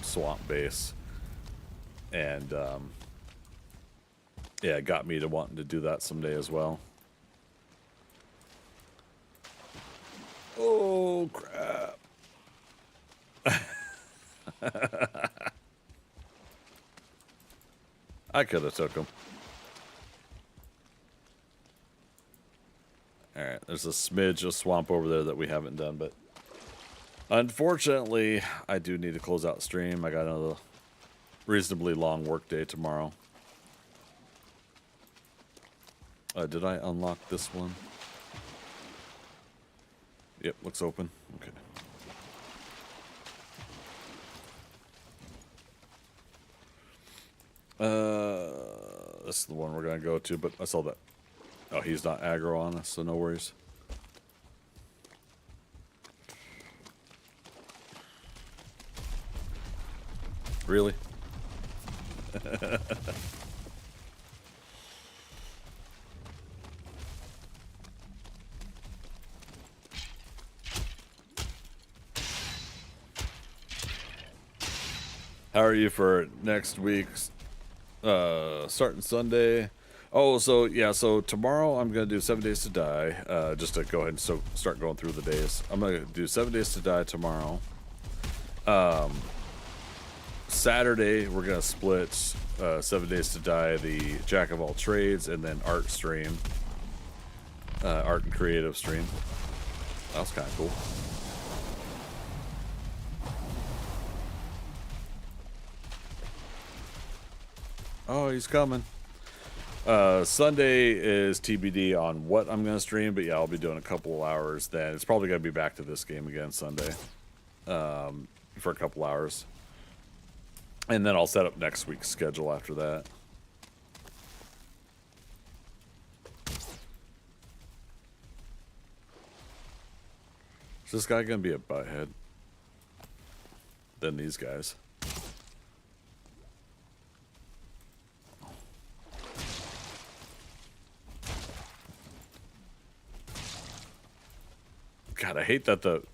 swamp base, and yeah, it got me to wanting to do that someday as well. Oh crap. I could have took him. Alright, there's a smidge of swamp over there that we haven't done, but unfortunately, I do need to close out stream. I got another reasonably long work day tomorrow. Did I unlock this one? Yep, looks open. Okay. This is the one we're gonna go to, but I saw that. Oh, he's not aggro on us, so no worries. Really? How are you for next week's starting Sunday? Oh, so yeah, so tomorrow I'm gonna do 7 Days to Die. Just to go ahead and start going through the days. I'm gonna do 7 Days to Die tomorrow. Saturday we're gonna split 7 Days to Die, the Jack of all trades, and then art stream, art and creative stream. That was kind of cool. Oh, he's coming. Sunday is TBD on what I'm going to stream, but yeah, I'll be doing a couple of hours then. It's probably going to be back to this game again Sunday for a couple hours. And then I'll set up next week's schedule after that. Is this guy going to be a butthead than these guys? God, I hate that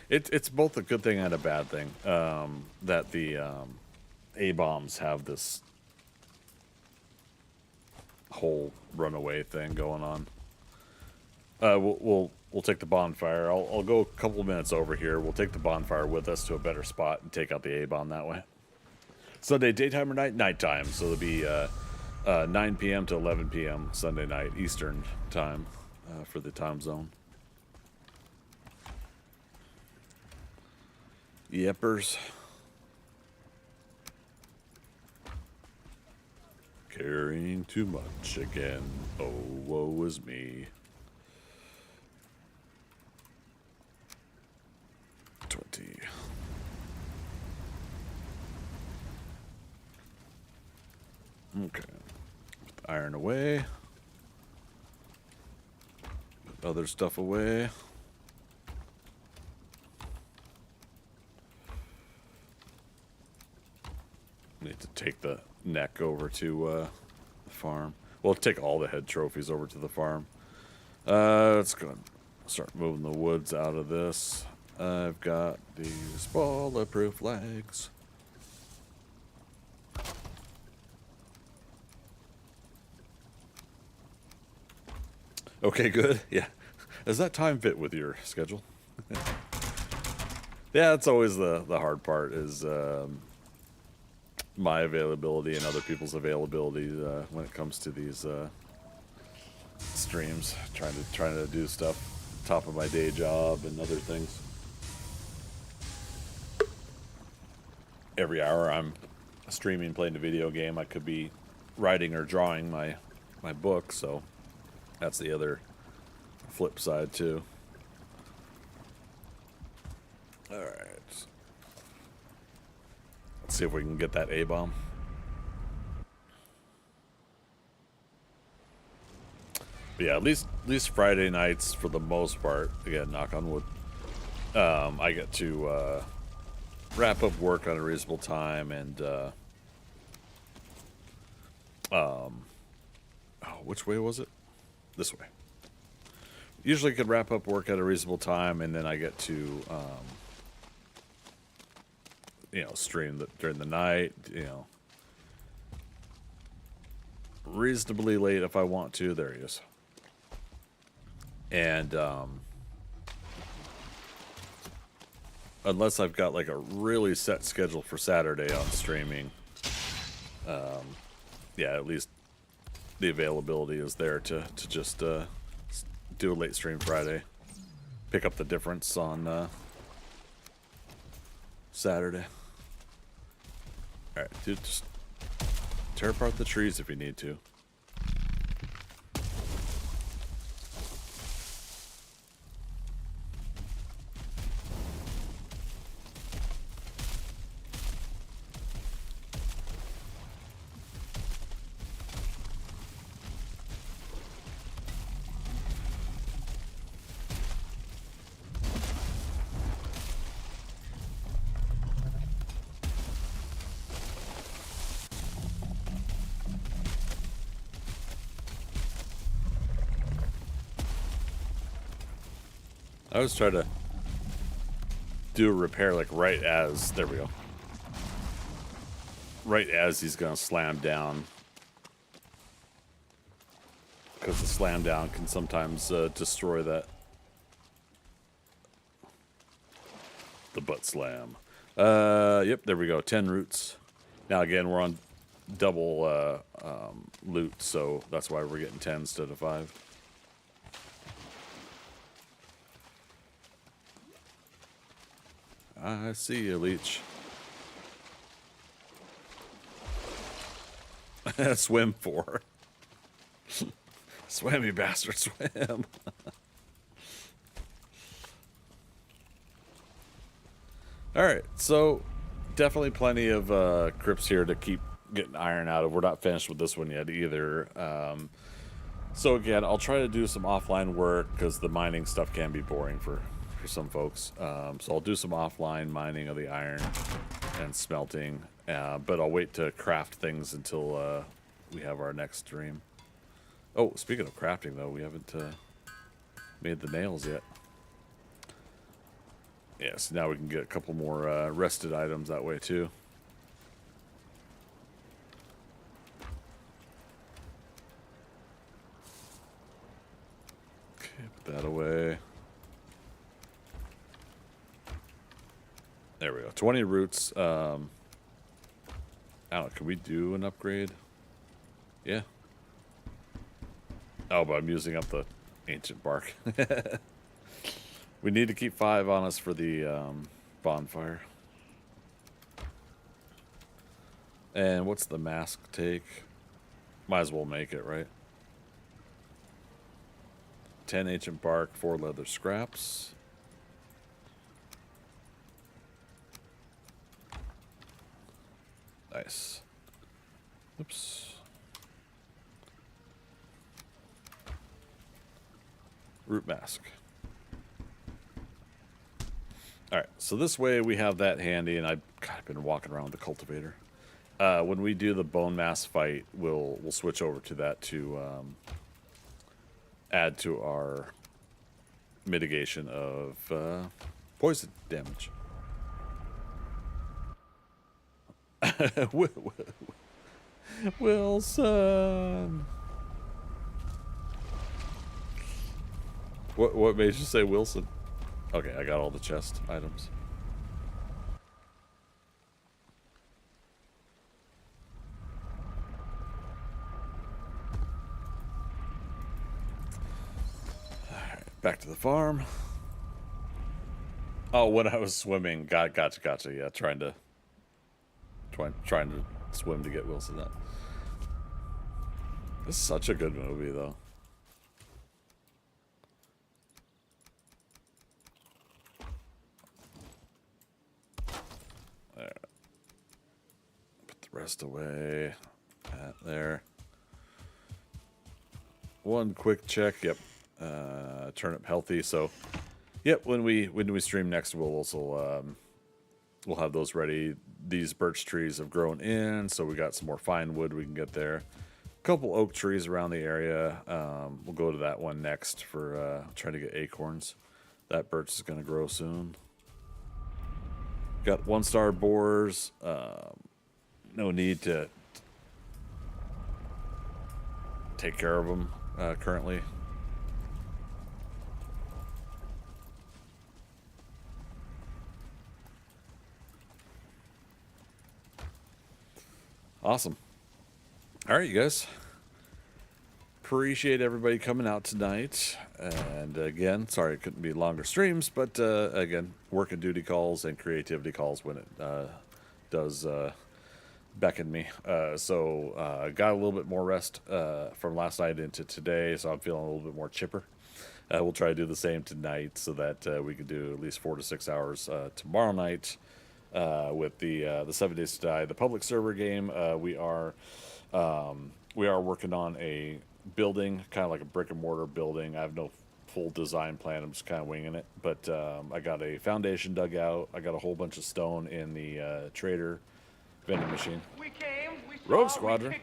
it's both a good thing and a bad thing that the a-bawmbs have this whole runaway thing going on. We'll take the bonfire. I'll go a couple of minutes over here. We'll take the bonfire with us to a better spot and take out the a-bomb that way. Sunday, daytime or night? Nighttime. So it'll be 9 p.m. to 11 p.m. Sunday night Eastern time. For the time zone. Yepers. Carrying too much again. Oh, woe is me. 20. Okay. Put the iron away. Other stuff away. Need to take the neck over to the farm. We'll take all the head trophies over to the farm. Let's go start moving the woods out of this. I've got these bulletproof legs. Okay, good. Yeah. Does that time fit with your schedule? Yeah, that's always the hard part is my availability and other people's availability when it comes to these streams. Trying to do stuff top of my day job and other things. Every hour I'm streaming, playing a video game, I could be writing or drawing my book. So that's the other flip side too. All right. Let's see if we can get that A-bomb. But yeah, at least Friday nights for the most part. Again, knock on wood. I get to wrap up work on a reasonable time, and oh, which way was it? This way. Usually could wrap up work at a reasonable time, and then I get to you know, stream during the night, you know, reasonably late if I want to. There he is. And unless I've got like a really set schedule for Saturday on streaming, yeah, at least the availability is there to just do a late stream Friday, pick up the difference on Saturday. All right, dude, just tear apart the trees if you need to. I always try to do a repair like right as, there we go, right as he's gonna slam down, because the slam down can sometimes destroy the butt slam. Yep, there we go, 10 roots. Now again, we're on double loot, so that's why we're getting 10 instead of 5. I see you, leech. Swim for. Swim, you bastard, swim. Alright, so definitely plenty of crypts here to keep getting iron out of. We're not finished with this one yet either. So again, I'll try to do some offline work because the mining stuff can be boring for some folks. So I'll do some offline mining of the iron and smelting, but I'll wait to craft things until we have our next stream. Oh, speaking of crafting though, we haven't made the nails yet. Yeah, so now we can get a couple more rested items that way too. Okay, put that away. There we go. 20 roots. I don't know. Can we do an upgrade? Yeah. Oh, but I'm using up the ancient bark. We need to keep 5 on us for the bonfire. And what's the mask take? Might as well make it, right? 10 ancient bark, 4 leather scraps. Nice. Oops. Root mask. Alright, so this way we have that handy, and I've been walking around with the cultivator. When we do the Bonemass fight, we'll switch over to that to add to our mitigation of poison damage. Wilson. What made you say Wilson? Okay, I got all the chest items. All right, back to the farm. Oh, when I was swimming, gotcha. Yeah, trying to swim to get Wilson up. This is such a good movie, though. There. Put the rest away. That there. One quick check. Yep. Turnip healthy. So, yep. When we stream next, we'll also we'll have those ready. These birch trees have grown in, so we got some more fine wood we can get there. Couple oak trees around the area. We'll go to that one next for trying to get acorns. That birch is going to grow soon. Got 1-star boars. No need to take care of them currently. Awesome. All right, you guys. Appreciate everybody coming out tonight. And again, sorry it couldn't be longer streams, but again, work and duty calls and creativity calls when it does beckon me. So got a little bit more rest from last night into today, so I'm feeling a little bit more chipper. We'll try to do the same tonight so that we can do at least 4 to 6 hours tomorrow night with the 7 Days to Die, the public server game. We are working on a building, kind of like a brick and mortar building. I have no full design plan. I'm just kind of winging it. But I got a foundation dug out. I got a whole bunch of stone in the trader vending machine. Rogue Squadron.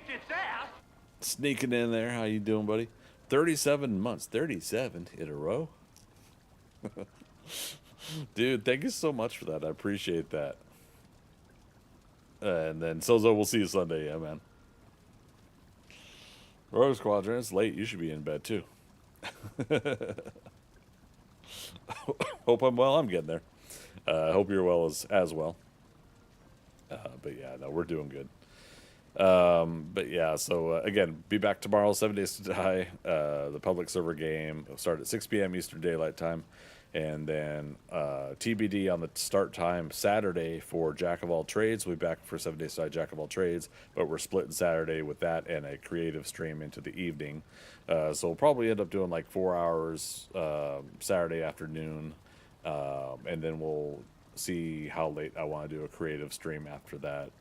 Sneaking in there. How you doing, buddy? 37 months. 37 in a row. Dude, thank you so much for that. I appreciate that. And then Sozo, we'll see you Sunday. Yeah, man. Rogue Squadron, it's late. You should be in bed, too. Hope I'm well. I'm getting there. Hope you're well as well. But yeah, no, we're doing good. But yeah, so again, be back tomorrow, 7 Days to Die. The public server game will start at 6 p.m. Eastern Daylight Time. And then TBD on the start time Saturday for Jack of All Trades. We'll be back for 7 Days to Die Jack of All Trades, but we're splitting Saturday with that and a creative stream into the evening. So we'll probably end up doing like 4 hours Saturday afternoon, and then we'll see how late I want to do a creative stream after that.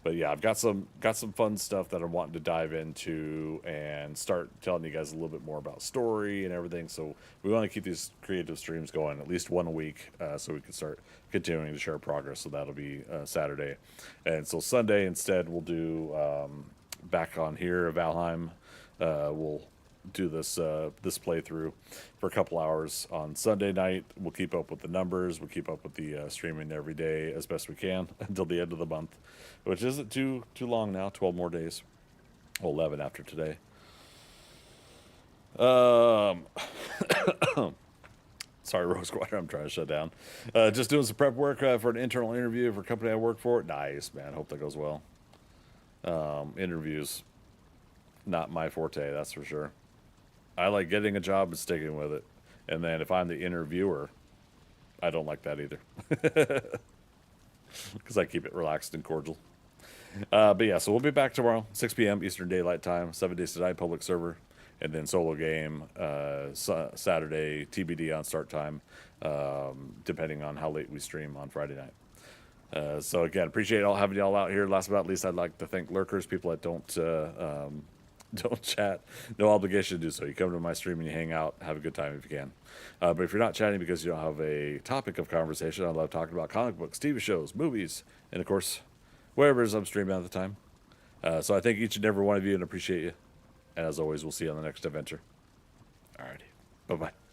But yeah, I've got some fun stuff that I'm wanting to dive into and start telling you guys a little bit more about story and everything. So we want to keep these creative streams going at least one a week, so we can start continuing to share progress. So that'll be Saturday, and so Sunday instead we'll do back on here Valheim. We'll do this playthrough for a couple hours on Sunday night. We'll keep up with the numbers. We'll keep up with the streaming every day as best we can until the end of the month, which isn't too long now. 12 more days. Well, 11 after today. Sorry, Rogue Squadron. I'm trying to shut down. Just doing some prep work for an internal interview for a company I work for. Nice, man. Hope that goes well. Interviews, not my forte, that's for sure. I like getting a job and sticking with it. And then if I'm the interviewer, I don't like that either. Because I keep it relaxed and cordial. But yeah, so we'll be back tomorrow, 6 p.m. Eastern Daylight Time, 7 Days to Die public server. And then solo game Saturday, TBD on start time, depending on how late we stream on Friday night. So again, appreciate having y'all out here. Last but not least, I'd like to thank lurkers, people that don't chat. No obligation to do so. You come to my stream and you hang out, have a good time if you can. But if you're not chatting because you don't have a topic of conversation, I love talking about comic books, TV shows, movies, and of course, wherever it is I'm streaming at the time. So I thank each and every one of you and appreciate you. And as always, we'll see you on the next adventure. Alrighty. Bye-bye.